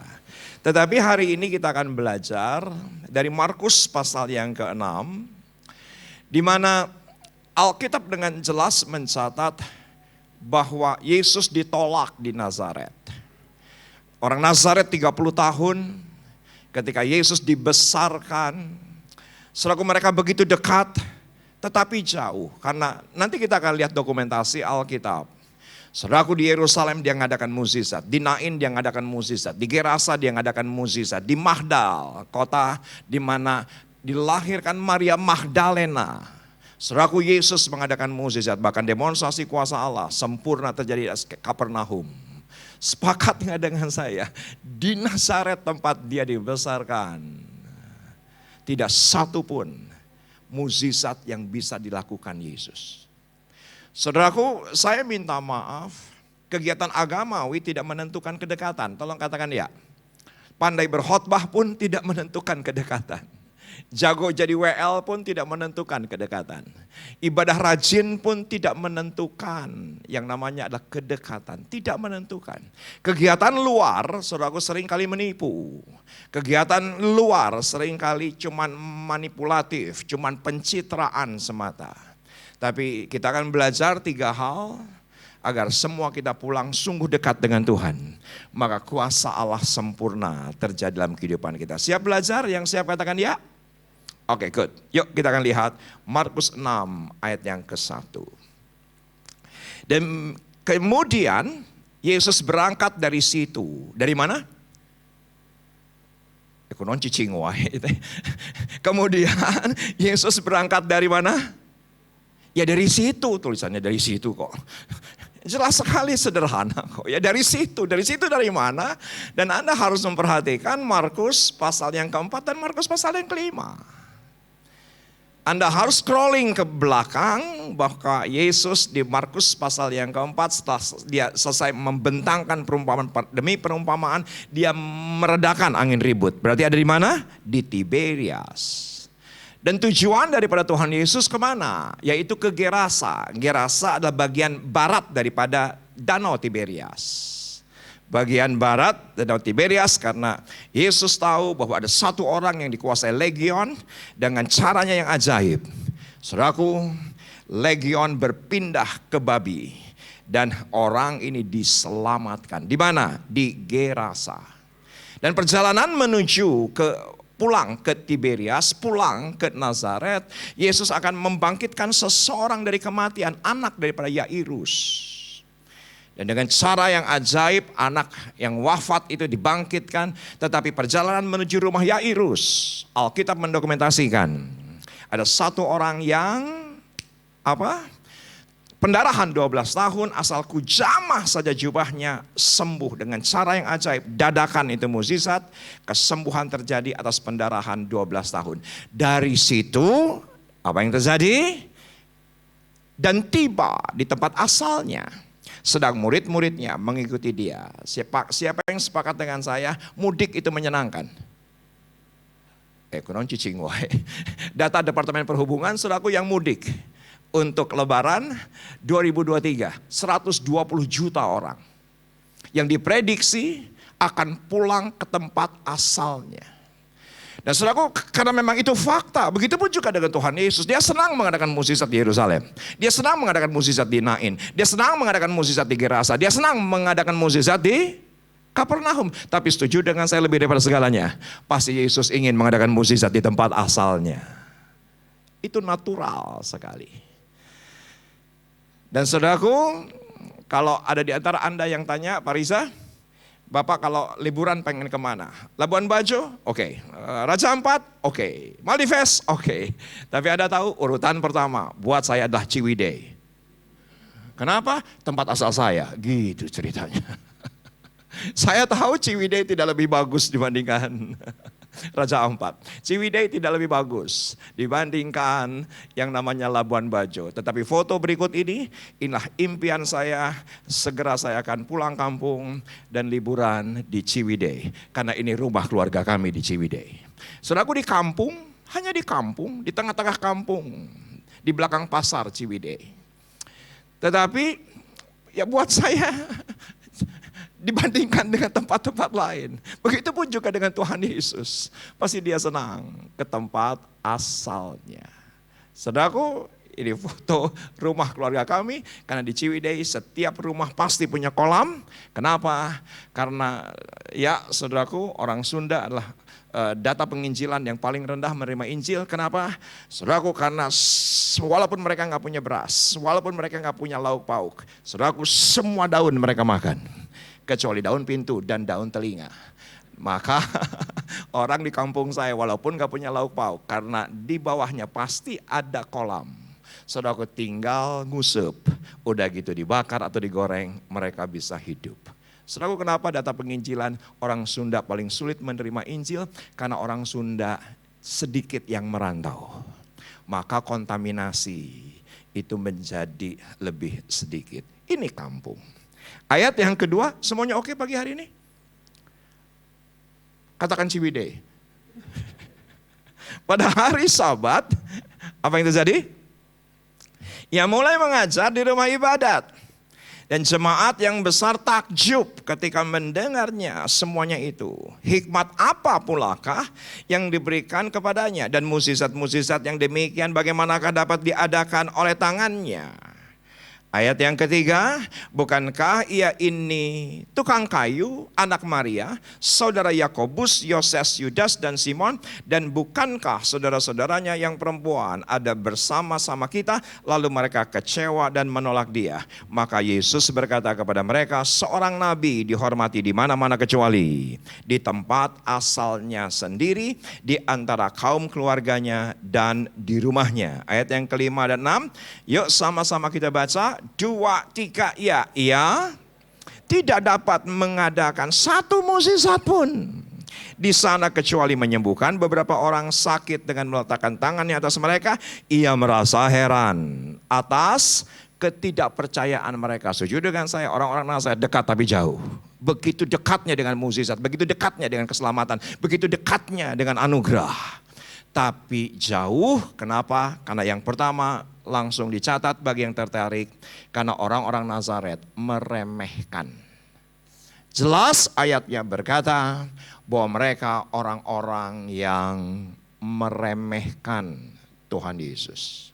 Tetapi hari ini kita akan belajar dari Markus pasal yang ke-6, di mana Alkitab dengan jelas mencatat bahwa Yesus ditolak di Nazaret. Orang Nazaret 30 tahun ketika Yesus dibesarkan, selaku mereka begitu dekat tetapi jauh. Karena nanti kita akan lihat dokumentasi Alkitab. Saudaraku, di Yerusalem dia ngadakan mukjizat, di Nain dia ngadakan mukjizat, di Gerasa dia ngadakan mukjizat, di Magdal, kota di mana dilahirkan Maria Magdalena. Saudaraku, Yesus mengadakan mukjizat, bahkan demonstrasi kuasa Allah sempurna terjadi di Kapernaum. Sepakat nggak dengan saya? Di Nazaret tempat dia dibesarkan, tidak satu pun mukjizat yang bisa dilakukan Yesus. Saudaraku, saya minta maaf, kegiatan agamawi tidak menentukan kedekatan. Tolong katakan ya. Pandai berkhotbah pun tidak menentukan kedekatan. Jago jadi WL pun tidak menentukan kedekatan. Ibadah rajin pun tidak menentukan yang namanya adalah kedekatan. Tidak menentukan. Kegiatan luar, saudaraku, seringkali menipu. Kegiatan luar seringkali cuman manipulatif, cuman pencitraan semata. Tapi kita akan belajar 3 hal agar semua kita pulang sungguh dekat dengan Tuhan. Maka kuasa Allah sempurna terjadi dalam kehidupan kita. Siap belajar? Yang siap katakan ya? Oke, good. Yuk kita akan lihat Markus 6 ayat yang ke-1. Dan kemudian Yesus berangkat dari situ. Dari mana? Kemudian Yesus berangkat dari mana? Ya dari situ, tulisannya dari situ kok. Jelas sekali, sederhana kok. Ya dari situ dari mana? Dan Anda harus memperhatikan Markus pasal yang ke-4 dan Markus pasal yang ke-5. Anda harus scrolling ke belakang bahwa Yesus di Markus pasal yang ke-4 setelah dia selesai membentangkan perumpamaan demi perumpamaan, dia meredakan angin ribut. Berarti ada di mana? Di Tiberias. Dan tujuan daripada Tuhan Yesus kemana? Yaitu ke Gerasa. Gerasa adalah bagian barat daripada Danau Tiberias. Bagian barat Danau Tiberias, karena Yesus tahu bahwa ada satu orang yang dikuasai legion dengan caranya yang ajaib. Saudaraku, legion berpindah ke babi. Dan orang ini diselamatkan. Di mana? Di Gerasa. Dan perjalanan menuju pulang ke Tiberias, pulang ke Nazaret, Yesus akan membangkitkan seseorang dari kematian, anak daripada Yairus. Dan dengan cara yang ajaib, anak yang wafat itu dibangkitkan. Tetapi perjalanan menuju rumah Yairus, Alkitab mendokumentasikan ada satu orang yang pendarahan 12 tahun, asal kujamah saja jubahnya sembuh dengan cara yang ajaib. Dadakan itu mukjizat, kesembuhan terjadi atas pendarahan 12 tahun. Dari situ apa yang terjadi? Dan tiba di tempat asalnya. Sedang murid-muridnya mengikuti dia. Siapa yang sepakat dengan saya, mudik itu menyenangkan? Kurang cicing wae. Data Departemen Perhubungan, saudaraku, yang mudik untuk Lebaran 2023, 120 juta orang. Yang diprediksi akan pulang ke tempat asalnya. Dan saudaraku, karena memang itu fakta, begitupun juga dengan Tuhan Yesus. Dia senang mengadakan mukjizat di Yerusalem. Dia senang mengadakan mukjizat di Nain. Dia senang mengadakan mukjizat di Gerasa. Dia senang mengadakan mukjizat di Kapernaum. Tapi setuju dengan saya, lebih daripada segalanya, pasti Yesus ingin mengadakan mukjizat di tempat asalnya. Itu natural sekali. Dan saudaraku, kalau ada di antara Anda yang tanya, Pak Riza, Bapak kalau liburan pengen kemana? Labuan Bajo? Oke. Raja Ampat? Oke. Maldives? Oke. Tapi Anda tahu urutan pertama buat saya adalah Ciwidey. Kenapa? Tempat asal saya. Gitu ceritanya. Saya tahu Ciwidey tidak lebih bagus dibandingkan Raja Ampat. Ciwidey tidak lebih bagus dibandingkan yang namanya Labuan Bajo. Tetapi foto berikut ini, inilah impian saya. Segera saya akan pulang kampung dan liburan di Ciwidey. Karena ini rumah keluarga kami di Ciwidey. Saudaraku, di kampung, hanya di kampung, di tengah-tengah kampung, di belakang pasar Ciwidey. Tetapi ya buat saya, dibandingkan dengan tempat-tempat lain. Begitupun juga dengan Tuhan Yesus. Pasti dia senang ke tempat asalnya. Saudaraku, ini foto rumah keluarga kami. Karena di Ciwidey setiap rumah pasti punya kolam. Kenapa? Karena ya saudaraku, orang Sunda adalah data penginjilan yang paling rendah menerima Injil. Kenapa? Saudaraku, karena walaupun mereka nggak punya beras, walaupun mereka nggak punya lauk pauk, saudaraku, semua daun mereka makan. Kecuali daun pintu dan daun telinga. Maka orang di kampung saya walaupun gak punya lauk pauk, karena di bawahnya pasti ada kolam. Saudaraku, tinggal ngusup, udah gitu dibakar atau digoreng, mereka bisa hidup. Saudaraku, kenapa data penginjilan orang Sunda paling sulit menerima Injil? Karena orang Sunda sedikit yang merantau. Maka kontaminasi itu menjadi lebih sedikit. Ini kampung. Ayat yang kedua, semuanya oke pagi hari ini? Katakan Ciwidey. Pada hari Sabat, apa yang terjadi? Ia mulai mengajar di rumah ibadat. Dan jemaat yang besar takjub ketika mendengarnya semuanya itu. Hikmat apa pulakah yang diberikan kepadanya? Dan mukjizat-mukjizat yang demikian bagaimanakah dapat diadakan oleh tangannya? Ayat yang ketiga, bukankah ia ini tukang kayu, anak Maria, saudara Yakobus, Yoses, Yudas, dan Simon? Dan bukankah saudara-saudaranya yang perempuan ada bersama-sama kita? Lalu mereka kecewa dan menolak dia. Maka Yesus berkata kepada mereka, seorang nabi dihormati di mana-mana kecuali di tempat asalnya sendiri, di antara kaum keluarganya, dan di rumahnya. Ayat yang kelima dan enam, yuk sama-sama kita baca. 2, 3, ia tidak dapat mengadakan satu mukjizat pun di sana kecuali menyembuhkan beberapa orang sakit dengan meletakkan tangannya atas mereka. Ia merasa heran atas ketidakpercayaan mereka. Setuju dengan saya, orang-orang Nazaret dekat tapi jauh. Begitu dekatnya dengan mukjizat, begitu dekatnya dengan keselamatan, begitu dekatnya dengan anugerah. Tapi jauh, kenapa? Karena yang pertama langsung dicatat bagi yang tertarik, karena orang-orang Nazaret meremehkan. Jelas ayatnya berkata bahwa mereka orang-orang yang meremehkan Tuhan Yesus.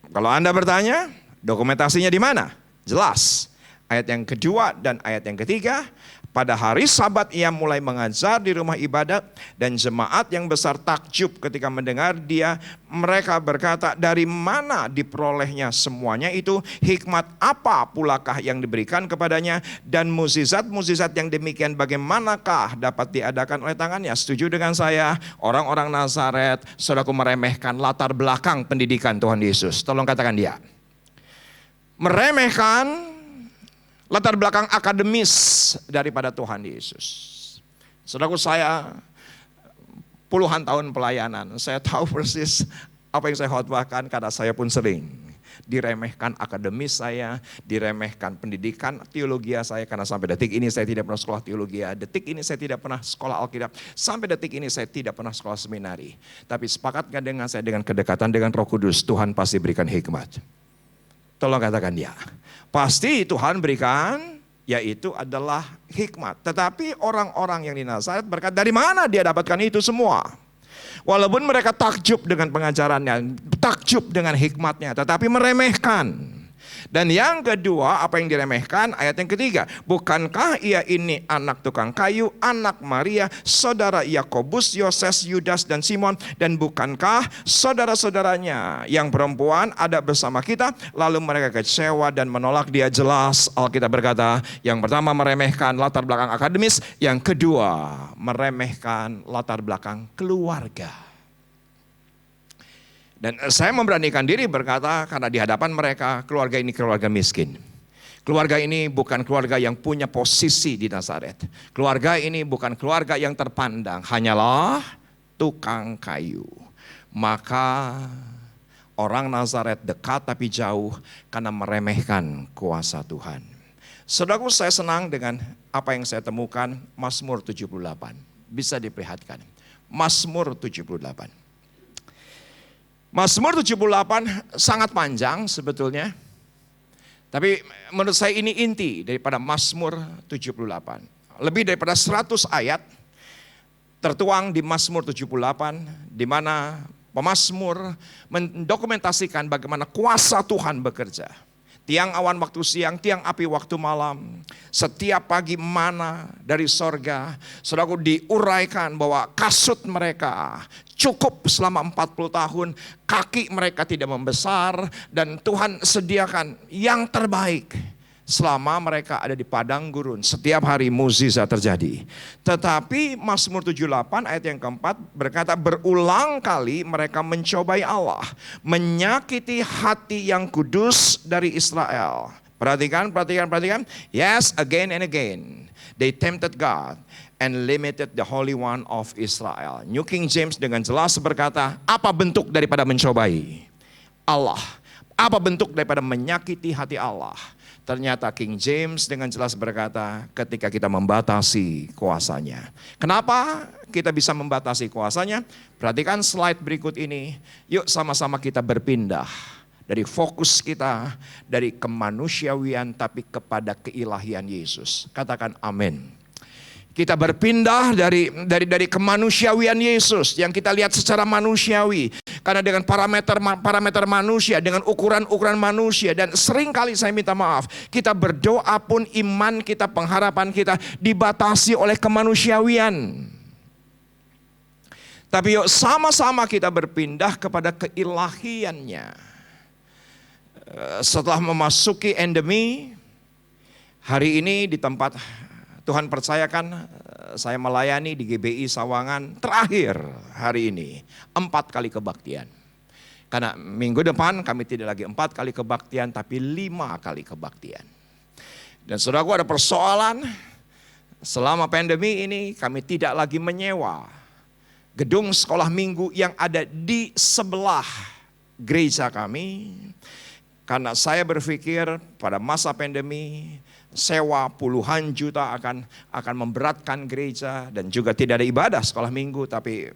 Kalau Anda bertanya, dokumentasinya di mana? Jelas. Ayat yang kedua dan ayat yang ketiga, pada hari Sabat ia mulai mengajar di rumah ibadat dan jemaat yang besar takjub ketika mendengar dia. Mereka berkata, dari mana diperolehnya semuanya itu? Hikmat apa pulakah yang diberikan kepadanya? Dan mukjizat-mukjizat yang demikian bagaimanakah dapat diadakan oleh tangannya? Setuju dengan saya? Orang-orang Nazaret, saudaraku, meremehkan latar belakang pendidikan Tuhan Yesus. Tolong katakan dia. Meremehkan latar belakang akademis daripada Tuhan Yesus. Saudaraku, saya puluhan tahun pelayanan, saya tahu persis apa yang saya khotbahkan karena saya pun sering diremehkan akademis saya, diremehkan pendidikan teologi saya, karena sampai detik ini saya tidak pernah sekolah teologi, detik ini saya tidak pernah sekolah Alkitab, sampai detik ini saya tidak pernah sekolah seminari. Tapi sepakatkah dengan saya dengan kedekatan dengan Roh Kudus, Tuhan pasti berikan hikmat. Tolong katakan dia. Pasti Tuhan berikan, yaitu adalah hikmat. Tetapi orang-orang yang di Nazaret berkata, dari mana dia dapatkan itu semua? Walaupun mereka takjub dengan pengajarannya, takjub dengan hikmatnya, tetapi meremehkan. Dan yang kedua, apa yang diremehkan? Ayat yang ketiga, bukankah ia ini anak tukang kayu, anak Maria, saudara Yakobus, Yoses, Yudas, dan Simon? Dan bukankah saudara-saudaranya yang perempuan ada bersama kita? Lalu mereka kecewa dan menolak dia. Jelas Alkitab berkata, yang pertama meremehkan latar belakang akademis, yang kedua meremehkan latar belakang keluarga. Dan saya memberanikan diri berkata, karena di hadapan mereka, keluarga ini keluarga miskin. Keluarga ini bukan keluarga yang punya posisi di Nazaret. Keluarga ini bukan keluarga yang terpandang, hanyalah tukang kayu. Maka orang Nazaret dekat tapi jauh karena meremehkan kuasa Tuhan. Saudaraku, saya senang dengan apa yang saya temukan, Mazmur 78. Bisa diperhatikan, Mazmur 78. Mazmur 78 sangat panjang sebetulnya. Tapi menurut saya ini inti daripada Mazmur 78. Lebih daripada 100 ayat tertuang di Mazmur 78, di mana pemazmur mendokumentasikan bagaimana kuasa Tuhan bekerja. Tiang awan waktu siang, tiang api waktu malam. Setiap pagi mana dari sorga. Saudaraku, diuraikan bahwa kasut mereka cukup selama 40 tahun. Kaki mereka tidak membesar. Dan Tuhan sediakan yang terbaik selama mereka ada di padang gurun. Setiap hari mukjizat terjadi. Tetapi Mazmur 78 ayat yang keempat berkata, berulang kali mereka mencobai Allah, menyakiti hati yang kudus dari Israel. Perhatikan. Yes, again and again they tempted God and limited the Holy One of Israel. New King James dengan jelas berkata, apa bentuk daripada mencobai Allah? Apa bentuk daripada menyakiti hati Allah? Ternyata King James dengan jelas berkata, ketika kita membatasi kuasanya. Kenapa kita bisa membatasi kuasanya? Perhatikan slide berikut ini. Yuk sama-sama kita berpindah dari fokus kita, dari kemanusiawian tapi kepada keilahian Yesus. Katakan amin. Kita berpindah dari kemanusiawian Yesus yang kita lihat secara manusiawi. Karena dengan parameter manusia, dengan ukuran manusia. Dan seringkali saya minta maaf, kita berdoa pun iman kita, pengharapan kita dibatasi oleh kemanusiawian. Tapi yuk sama-sama kita berpindah kepada keilahiannya. Setelah memasuki endemi, hari ini di tempat Tuhan percayakan saya melayani di GBI Sawangan terakhir hari ini 4 kali kebaktian. Karena minggu depan kami tidak lagi 4 kali kebaktian tapi 5 kali kebaktian. Dan saudaraku, ada persoalan selama pandemi ini kami tidak lagi menyewa gedung sekolah minggu yang ada di sebelah gereja kami. Karena saya berpikir pada masa pandemi sewa puluhan juta akan memberatkan gereja dan juga tidak ada ibadah sekolah minggu. Tapi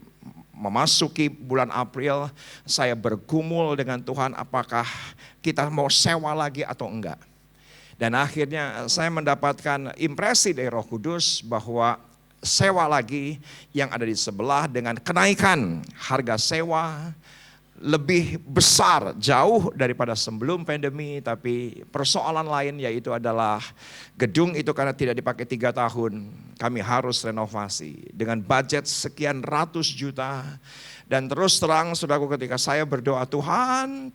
memasuki bulan April saya bergumul dengan Tuhan, apakah kita mau sewa lagi atau enggak. Dan akhirnya saya mendapatkan impresi dari Roh Kudus bahwa sewa lagi yang ada di sebelah dengan kenaikan harga sewa lebih besar jauh daripada sebelum pandemi, tapi persoalan lain yaitu adalah gedung itu karena tidak dipakai 3 tahun, kami harus renovasi dengan budget sekian ratus juta. Dan terus terang saudaraku, ketika saya berdoa, Tuhan,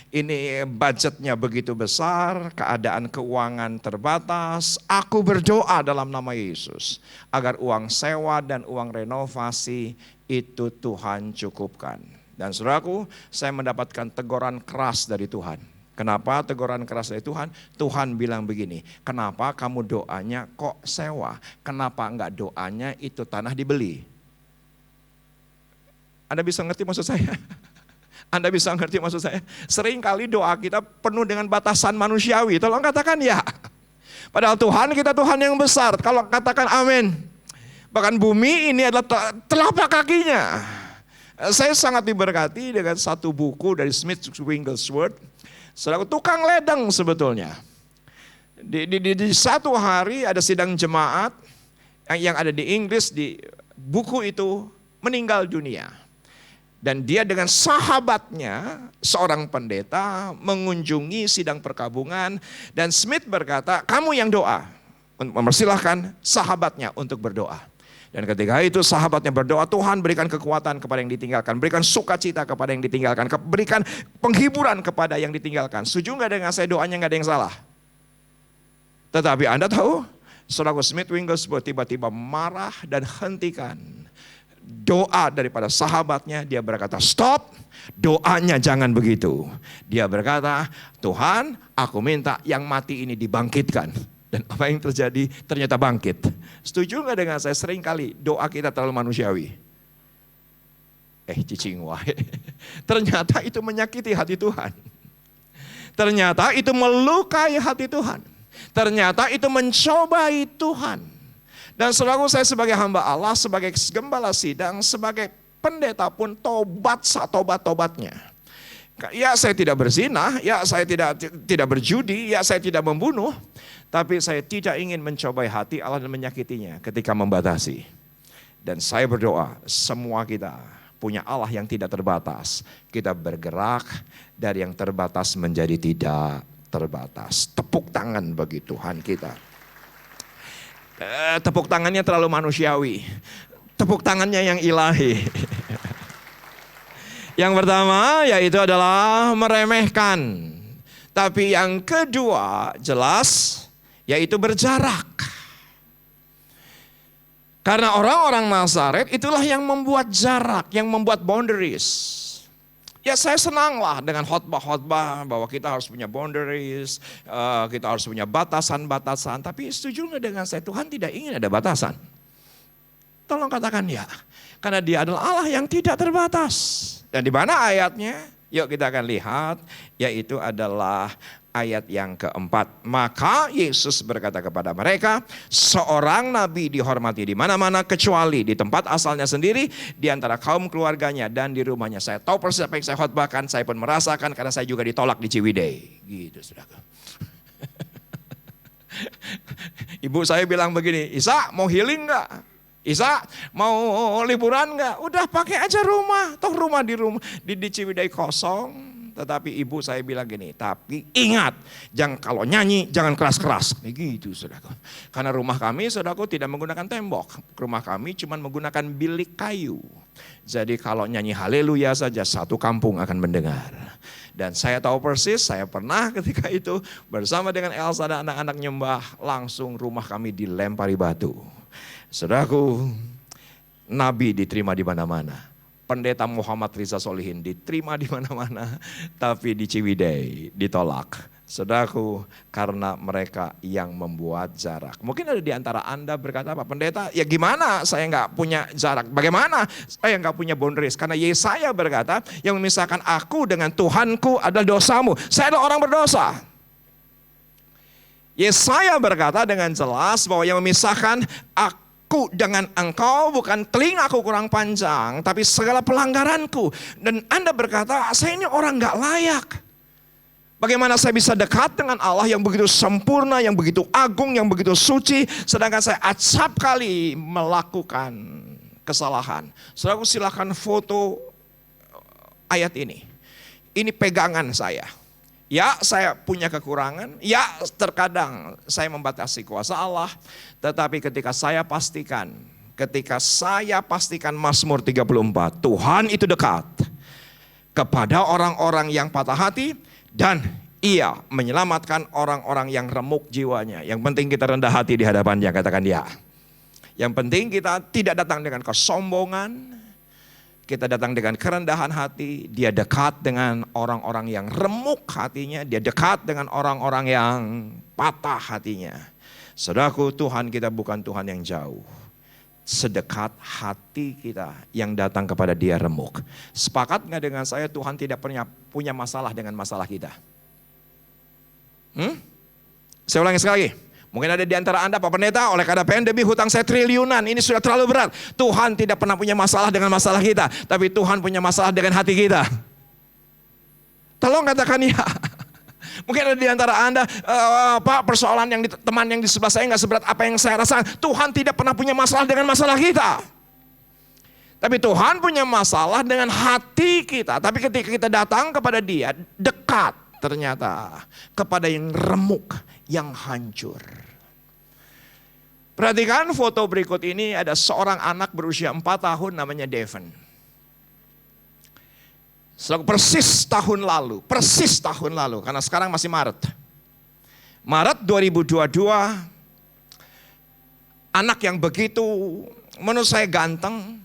ini budgetnya begitu besar, keadaan keuangan terbatas, aku berdoa dalam nama Yesus agar uang sewa dan uang renovasi itu Tuhan cukupkan. Dan saudaraku, saya mendapatkan teguran keras dari Tuhan. Kenapa teguran keras dari Tuhan? Tuhan bilang begini, kenapa kamu doanya kok sewa? Kenapa enggak doanya itu tanah dibeli? Anda bisa ngerti maksud saya? Anda bisa ngerti maksud saya? Seringkali doa kita penuh dengan batasan manusiawi. Tolong katakan ya. Padahal Tuhan kita Tuhan yang besar. Kalau katakan amin. Bahkan bumi ini adalah telapak kakinya. Saya sangat diberkati dengan satu buku dari Smith Wigglesworth. Saudara, tukang ledeng sebetulnya. Di satu hari ada sidang jemaat yang ada di Inggris, di buku itu meninggal dunia. Dan dia dengan sahabatnya, seorang pendeta, mengunjungi sidang perkabungan. Dan Smith berkata, kamu yang doa. Mempersilahkan sahabatnya untuk berdoa. Dan ketika itu sahabatnya berdoa, Tuhan berikan kekuatan kepada yang ditinggalkan, berikan sukacita kepada yang ditinggalkan, berikan penghiburan kepada yang ditinggalkan. Setuju nggak dengan saya doanya nggak ada yang salah? Tetapi Anda tahu, saudara Smith Wigglesworth tiba-tiba marah dan hentikan doa daripada sahabatnya. Dia berkata, stop, doanya jangan begitu. Dia berkata, Tuhan, aku minta yang mati ini dibangkitkan. Dan apa yang terjadi? Ternyata bangkit. Setuju nggak dengan saya? Sering kali doa kita terlalu manusiawi. Cicing wae. Ternyata itu menyakiti hati Tuhan. Ternyata itu melukai hati Tuhan. Ternyata itu mencobai Tuhan. Dan saudaraku, saya sebagai hamba Allah, sebagai gembala sidang, sebagai pendeta pun tobat satobat-tobatnya. Ya saya tidak berzina, ya saya tidak berjudi, ya saya tidak membunuh. Tapi saya tidak ingin mencobai hati Allah dan menyakitinya ketika membatasi. Dan saya berdoa, semua kita punya Allah yang tidak terbatas. Kita bergerak dari yang terbatas menjadi tidak terbatas. Tepuk tangan bagi Tuhan kita. Tepuk tangannya terlalu manusiawi. Tepuk tangannya yang ilahi. Yang pertama yaitu adalah meremehkan. Tapi yang kedua jelas yaitu berjarak. Karena orang-orang Nazaret itulah yang membuat jarak, yang membuat boundaries. Ya saya senanglah dengan khotbah-khotbah bahwa kita harus punya boundaries, kita harus punya batasan-batasan. Tapi setuju nggak dengan saya, Tuhan tidak ingin ada batasan. Tolong katakan ya, karena Dia adalah Allah yang tidak terbatas. Dan di mana ayatnya? Yuk kita akan lihat, yaitu adalah ayat yang keempat. Maka Yesus berkata kepada mereka, seorang nabi dihormati di mana-mana kecuali di tempat asalnya sendiri, di antara kaum keluarganya dan di rumahnya. Saya tahu persis apa yang saya khotbahkan, saya pun merasakan karena saya juga ditolak di Ciwidey. Gitu saudara. Ibu saya bilang begini, Isa mau healing enggak? Isa mau liburan enggak? Udah pakai aja rumah. Toh rumah di Ciwidey kosong. Tetapi ibu saya bilang gini, tapi ingat, jangan kalau nyanyi jangan keras-keras. Gitu saudaraku. Karena rumah kami saudaraku tidak menggunakan tembok. Rumah kami cuma menggunakan bilik kayu. Jadi kalau nyanyi haleluya saja satu kampung akan mendengar. Dan saya tahu persis, saya pernah ketika itu bersama dengan Elsa dan anak-anak nyembah, langsung rumah kami dilempari batu. Saudaraku, Nabi diterima di mana-mana. Pendeta Muhammad Riza Solihin diterima di mana-mana, tapi di Ciwidey ditolak. Saudaraku, karena mereka yang membuat jarak. Mungkin ada di antara Anda berkata, apa pendeta? Ya gimana saya nggak punya jarak? Bagaimana saya nggak punya boundaries? Karena Yesaya berkata, yang memisahkan aku dengan Tuhanku adalah dosamu. Saya adalah orang berdosa. Yesaya berkata dengan jelas bahwa yang memisahkan aku dengan engkau bukan telingaku kurang panjang, tapi segala pelanggaranku. Dan Anda berkata, saya ini orang gak layak. Bagaimana saya bisa dekat dengan Allah yang begitu sempurna, yang begitu agung, yang begitu suci, sedangkan saya acap kali melakukan kesalahan. Saudaraku, silakan foto ayat ini. Ini pegangan saya. Ya, saya punya kekurangan. Ya, terkadang saya membatasi kuasa Allah. Tetapi ketika saya pastikan Mazmur 34, Tuhan itu dekat kepada orang-orang yang patah hati dan Ia menyelamatkan orang-orang yang remuk jiwanya. Yang penting kita rendah hati di hadapannya, katakan ya. Yang penting kita tidak datang dengan kesombongan. Kita datang dengan kerendahan hati. Dia dekat dengan orang-orang yang remuk hatinya. Dia dekat dengan orang-orang yang patah hatinya. Saudaraku, Tuhan kita bukan Tuhan yang jauh. Sedekat hati kita yang datang kepada Dia remuk. Sepakat nggak dengan saya, Tuhan tidak punya masalah dengan masalah kita? Saya ulangi sekali lagi. Mungkin ada di antara Anda, Pak Pendeta, oleh karena pandemi hutang saya triliunan, ini sudah terlalu berat. Tuhan tidak pernah punya masalah dengan masalah kita, tapi Tuhan punya masalah dengan hati kita. Tolong katakan ya. Mungkin ada di antara Anda, Pak, persoalan teman yang di sebelah saya nggak seberat apa yang saya rasakan. Tuhan tidak pernah punya masalah dengan masalah kita. Tapi Tuhan punya masalah dengan hati kita. Tapi ketika kita datang kepada Dia, dekat ternyata kepada yang remuk, yang hancur. Perhatikan foto berikut ini, ada seorang anak berusia 4 tahun namanya Devon. Persis tahun lalu, karena sekarang masih Maret 2022, anak yang begitu menurut saya ganteng.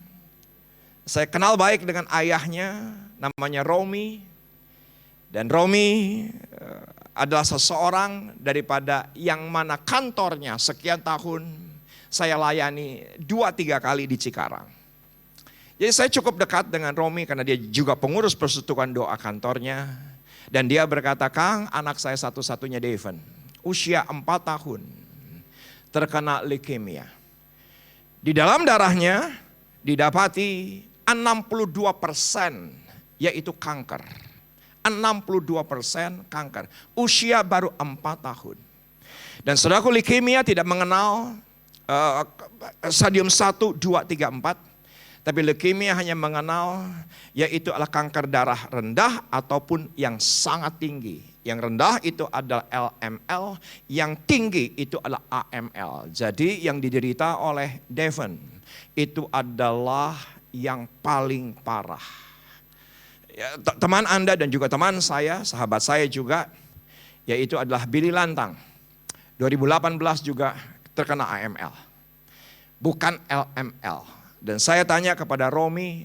Saya kenal baik dengan ayahnya, namanya Romi. Dan Romi adalah seseorang daripada yang mana kantornya sekian tahun saya layani 2-3 kali di Cikarang. Jadi saya cukup dekat dengan Romi karena dia juga pengurus persekutuan doa kantornya. Dan dia berkata, Kang, anak saya satu-satunya Devon, usia 4 tahun, terkena leukemia. Di dalam darahnya didapati 62% yaitu kanker. 62% kanker. Usia baru 4 tahun. Dan saudaraku, leukemia tidak mengenal stadium 1, 2, 3, 4. Tapi leukemia hanya mengenal yaitu adalah kanker darah rendah ataupun yang sangat tinggi. Yang rendah itu adalah LML, yang tinggi itu adalah AML. Jadi yang diderita oleh Devon itu adalah yang paling parah. Ya, teman Anda dan juga teman saya, sahabat saya juga, yaitu adalah Billy Lantang. 2018 juga terkena AML. Bukan LML. Dan saya tanya kepada Romi,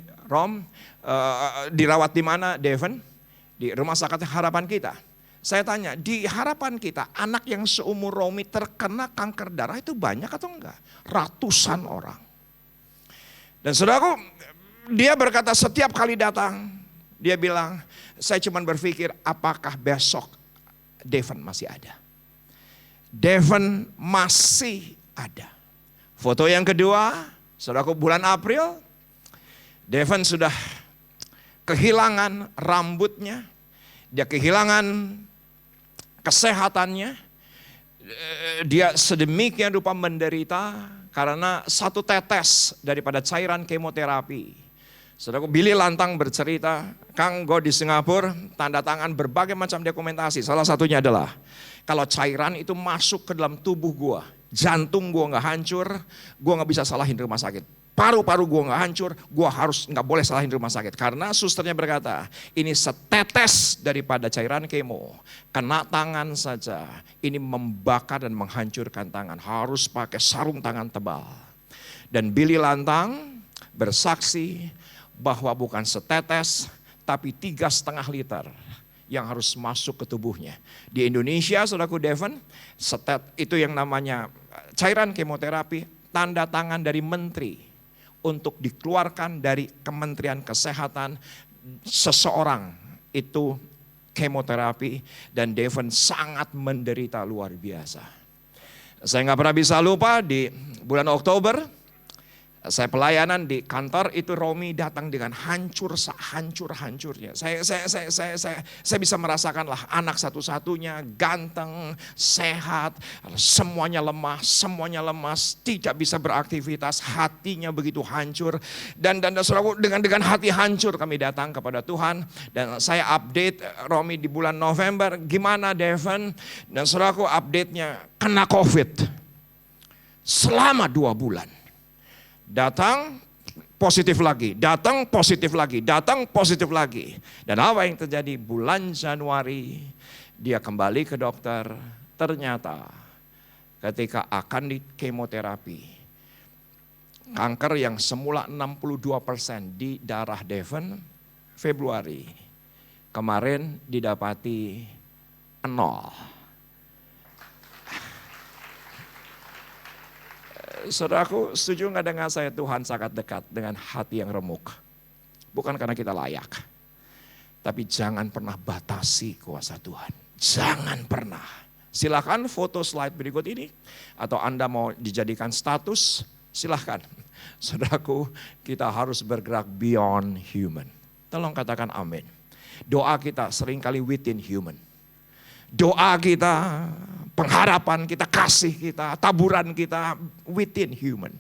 dirawat di mana Devon? Di Rumah Sakit Harapan Kita. Saya tanya, di Harapan Kita anak yang seumur Romi terkena kanker darah itu banyak atau enggak? Ratusan orang. Dan saudaraku, dia berkata setiap kali datang, dia bilang, saya cuma berpikir apakah besok Devon masih ada. Devon masih ada. Foto yang kedua, saudaraku, bulan April, Devon sudah kehilangan rambutnya, dia kehilangan kesehatannya, dia sedemikian rupa menderita karena satu tetes daripada cairan kemoterapi. Saudaraku, Billy Lantang bercerita, Kang, gue di Singapura tanda tangan berbagai macam dokumentasi. Salah satunya adalah kalau cairan itu masuk ke dalam tubuh gue, jantung gue nggak hancur, gue nggak bisa salahin rumah sakit. Paru-paru gue nggak hancur, gue nggak boleh salahin rumah sakit. Karena susternya berkata, ini setetes daripada cairan kemo, kena tangan saja, ini membakar dan menghancurkan tangan. Harus pakai sarung tangan tebal. Dan Billy Lantang bersaksi bahwa bukan setetes, tapi 3,5 liter yang harus masuk ke tubuhnya. Di Indonesia, saudaraku Devon, itu yang namanya cairan kemoterapi, tanda tangan dari menteri untuk dikeluarkan dari Kementerian Kesehatan seseorang itu kemoterapi, dan Devon sangat menderita luar biasa. Saya nggak pernah bisa lupa di bulan Oktober, Saya pelayanan di kantor itu, Romi datang dengan hancur-hancurnya. Saya bisa merasakan lah, anak satu-satunya, ganteng, sehat, semuanya lemas, tidak bisa beraktivitas, hatinya begitu hancur. Dan saudaraku, dengan hati hancur kami datang kepada Tuhan. Dan saya update Romi di bulan November, gimana Devon? Dan saudaraku, update-nya kena COVID selama 2 bulan. Datang positif lagi, datang positif lagi. Dan apa yang terjadi? Bulan Januari dia kembali ke dokter. Ternyata ketika akan di kemoterapi, kanker yang semula 62% di darah Devon, Februari kemarin didapati 0. Saudaraku, setuju nggak dengan saya, Tuhan sangat dekat dengan hati yang remuk. Bukan karena kita layak, tapi jangan pernah batasi kuasa Tuhan. Jangan pernah. Silakan foto slide berikut ini, atau Anda mau dijadikan status, silahkan. Saudaraku, kita harus bergerak beyond human. Tolong katakan amin. Doa kita seringkali within human. Doa kita, pengharapan kita, kasih kita, taburan kita within human.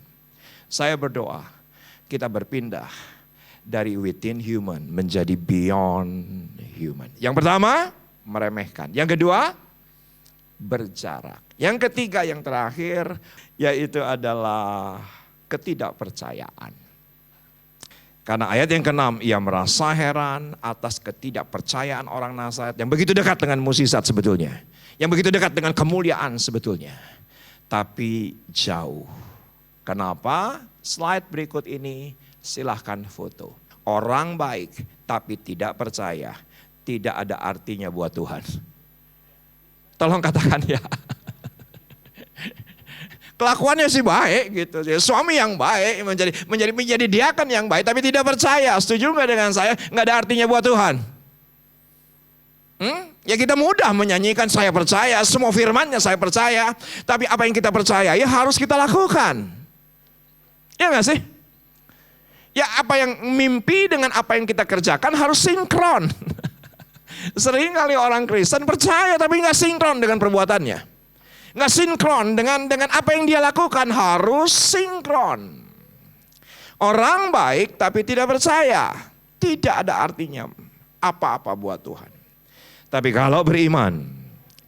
Saya berdoa kita berpindah dari within human menjadi beyond human. Yang pertama, meremehkan. Yang kedua, berjarak. Yang ketiga, yang terakhir, yaitu adalah ketidakpercayaan. Karena ayat yang ke-6, ia merasa heran atas ketidakpercayaan orang Nazaret yang begitu dekat dengan mukjizat sebetulnya. Yang begitu dekat dengan kemuliaan sebetulnya. Tapi jauh. Kenapa? Slide berikut ini silahkan foto. Orang baik tapi tidak percaya, tidak ada artinya buat Tuhan. Tolong katakan ya. Kelakuannya sih baik gitu, suami yang baik menjadi diakan yang baik, tapi tidak percaya. Setuju nggak dengan saya? Nggak ada artinya buat Tuhan. Ya kita mudah menyanyikan saya percaya, semua firman-Nya saya percaya, tapi apa yang kita percaya ya harus kita lakukan. Ya nggak sih? Ya apa yang mimpi dengan apa yang kita kerjakan harus sinkron. Sering kali orang Kristen percaya tapi nggak sinkron dengan perbuatannya. Nggak sinkron dengan apa yang dia lakukan, harus sinkron. Orang baik tapi tidak percaya, tidak ada artinya apa-apa buat Tuhan. Tapi kalau beriman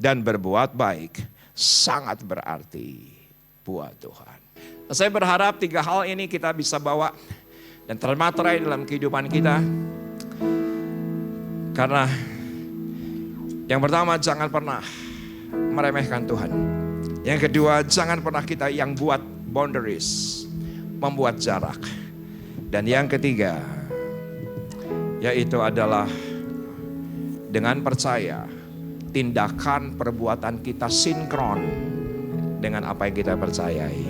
dan berbuat baik, sangat berarti buat Tuhan. Saya berharap 3 hal ini kita bisa bawa dan termaterai dalam kehidupan kita. Karena yang pertama, jangan pernah meremehkan Tuhan. Yang kedua, jangan pernah kita yang buat boundaries, membuat jarak. Dan yang ketiga, yaitu adalah dengan percaya, tindakan perbuatan kita sinkron dengan apa yang kita percayai.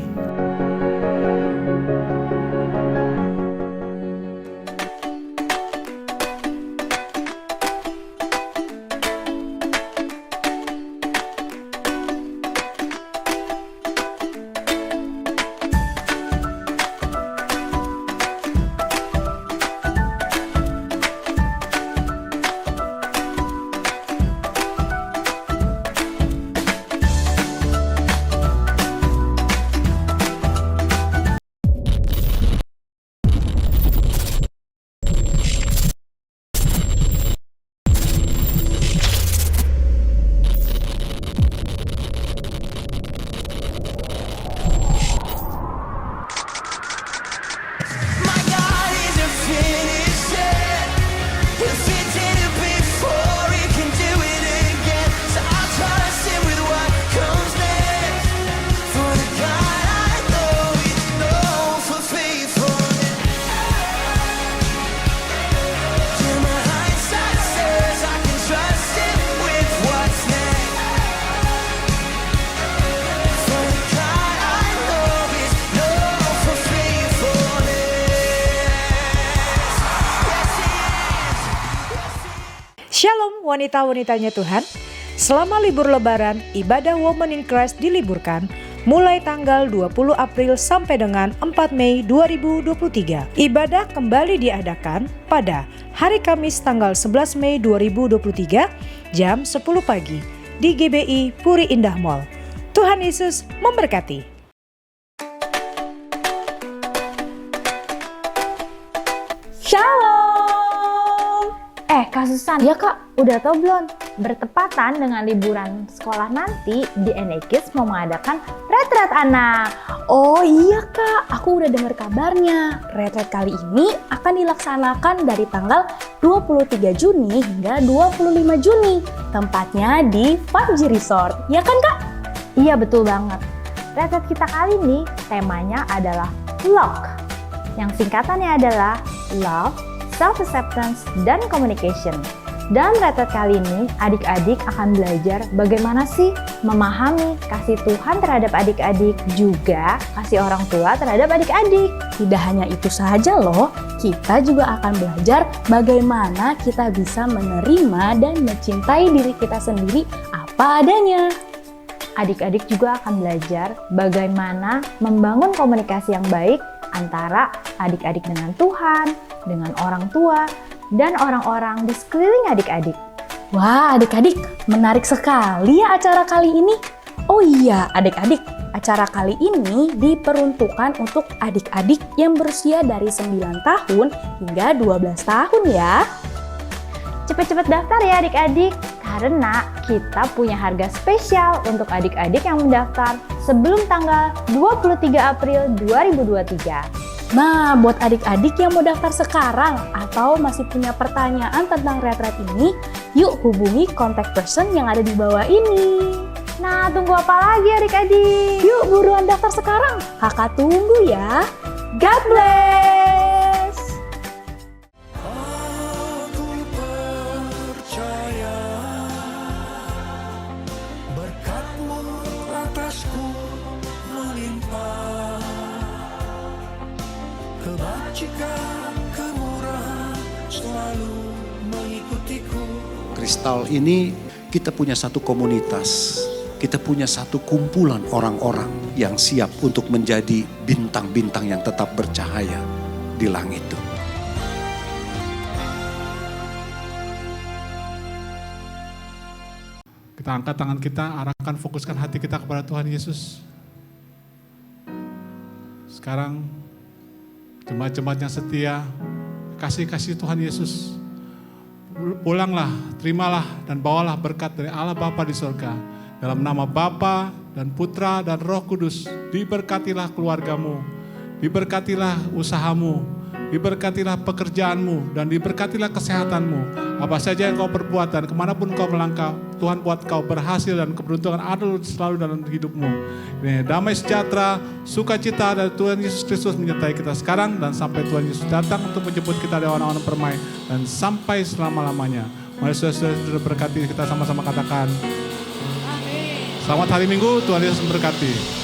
Shalom wanita-wanitanya Tuhan. Selama libur lebaran, ibadah Women in Christ diliburkan mulai tanggal 20 April sampai dengan 4 Mei 2023. Ibadah kembali diadakan pada hari Kamis tanggal 11 Mei 2023 jam 10 pagi di GBI Puri Indah Mall. Tuhan Yesus memberkati. Shalom! Kak Susan, ya Kak, udah tau belum? Bertepatan dengan liburan sekolah nanti, di NEKIS mau mengadakan retret anak. Oh iya Kak, aku udah dengar kabarnya. Retret kali ini akan dilaksanakan dari tanggal 23 Juni hingga 25 Juni. Tempatnya di 5G Resort, ya kan Kak? Iya betul banget. Retret kita kali ini temanya adalah LOCK, yang singkatannya adalah Love, Self-Acceptance, dan Communication. Dalam retret kali ini, adik-adik akan belajar bagaimana sih memahami kasih Tuhan terhadap adik-adik, juga kasih orang tua terhadap adik-adik. Tidak hanya itu saja loh, kita juga akan belajar bagaimana kita bisa menerima dan mencintai diri kita sendiri apa adanya. Adik-adik juga akan belajar bagaimana membangun komunikasi yang baik antara adik-adik dengan Tuhan, dengan orang tua, dan orang-orang di sekeliling adik-adik. Wah, adik-adik, menarik sekali ya acara kali ini. Oh iya, adik-adik, acara kali ini diperuntukkan untuk adik-adik yang berusia dari 9 tahun hingga 12 tahun ya. Cepet-cepet daftar ya adik-adik, karena kita punya harga spesial untuk adik-adik yang mendaftar sebelum tanggal 23 April 2023. Nah, buat adik-adik yang mau daftar sekarang atau masih punya pertanyaan tentang retret ini, yuk hubungi contact person yang ada di bawah ini. Nah, tunggu apa lagi adik-adik? Yuk buruan daftar sekarang, kakak tunggu ya. God bless! Kebajikan, kemurahan selalu mengikutiku. Kristal ini kita punya satu komunitas, kita punya satu kumpulan orang-orang yang siap untuk menjadi bintang-bintang yang tetap bercahaya di langit itu. Kita angkat tangan kita, arahkan, fokuskan hati kita kepada Tuhan Yesus. Sekarang jemaat-jemaat yang setia, kasih Tuhan Yesus. Pulanglah, terimalah dan bawalah berkat dari Allah Bapa di surga. Dalam nama Bapa dan Putra dan Roh Kudus, diberkatilah keluargamu, diberkatilah usahamu, diberkatilah pekerjaanmu, dan diberkatilah kesehatanmu. Apa saja yang kau perbuat dan kemanapun kau melangkah, Tuhan buat kau berhasil dan keberuntungan ada selalu dalam hidupmu. Ini damai sejahtera, sukacita dari Tuhan Yesus Kristus menyertai kita sekarang dan sampai Tuhan Yesus datang untuk menjemput kita dari awan-awan permai dan sampai selama-lamanya. Mari saudara berkati, kita sama-sama katakan. Selamat hari Minggu, Tuhan Yesus memberkati.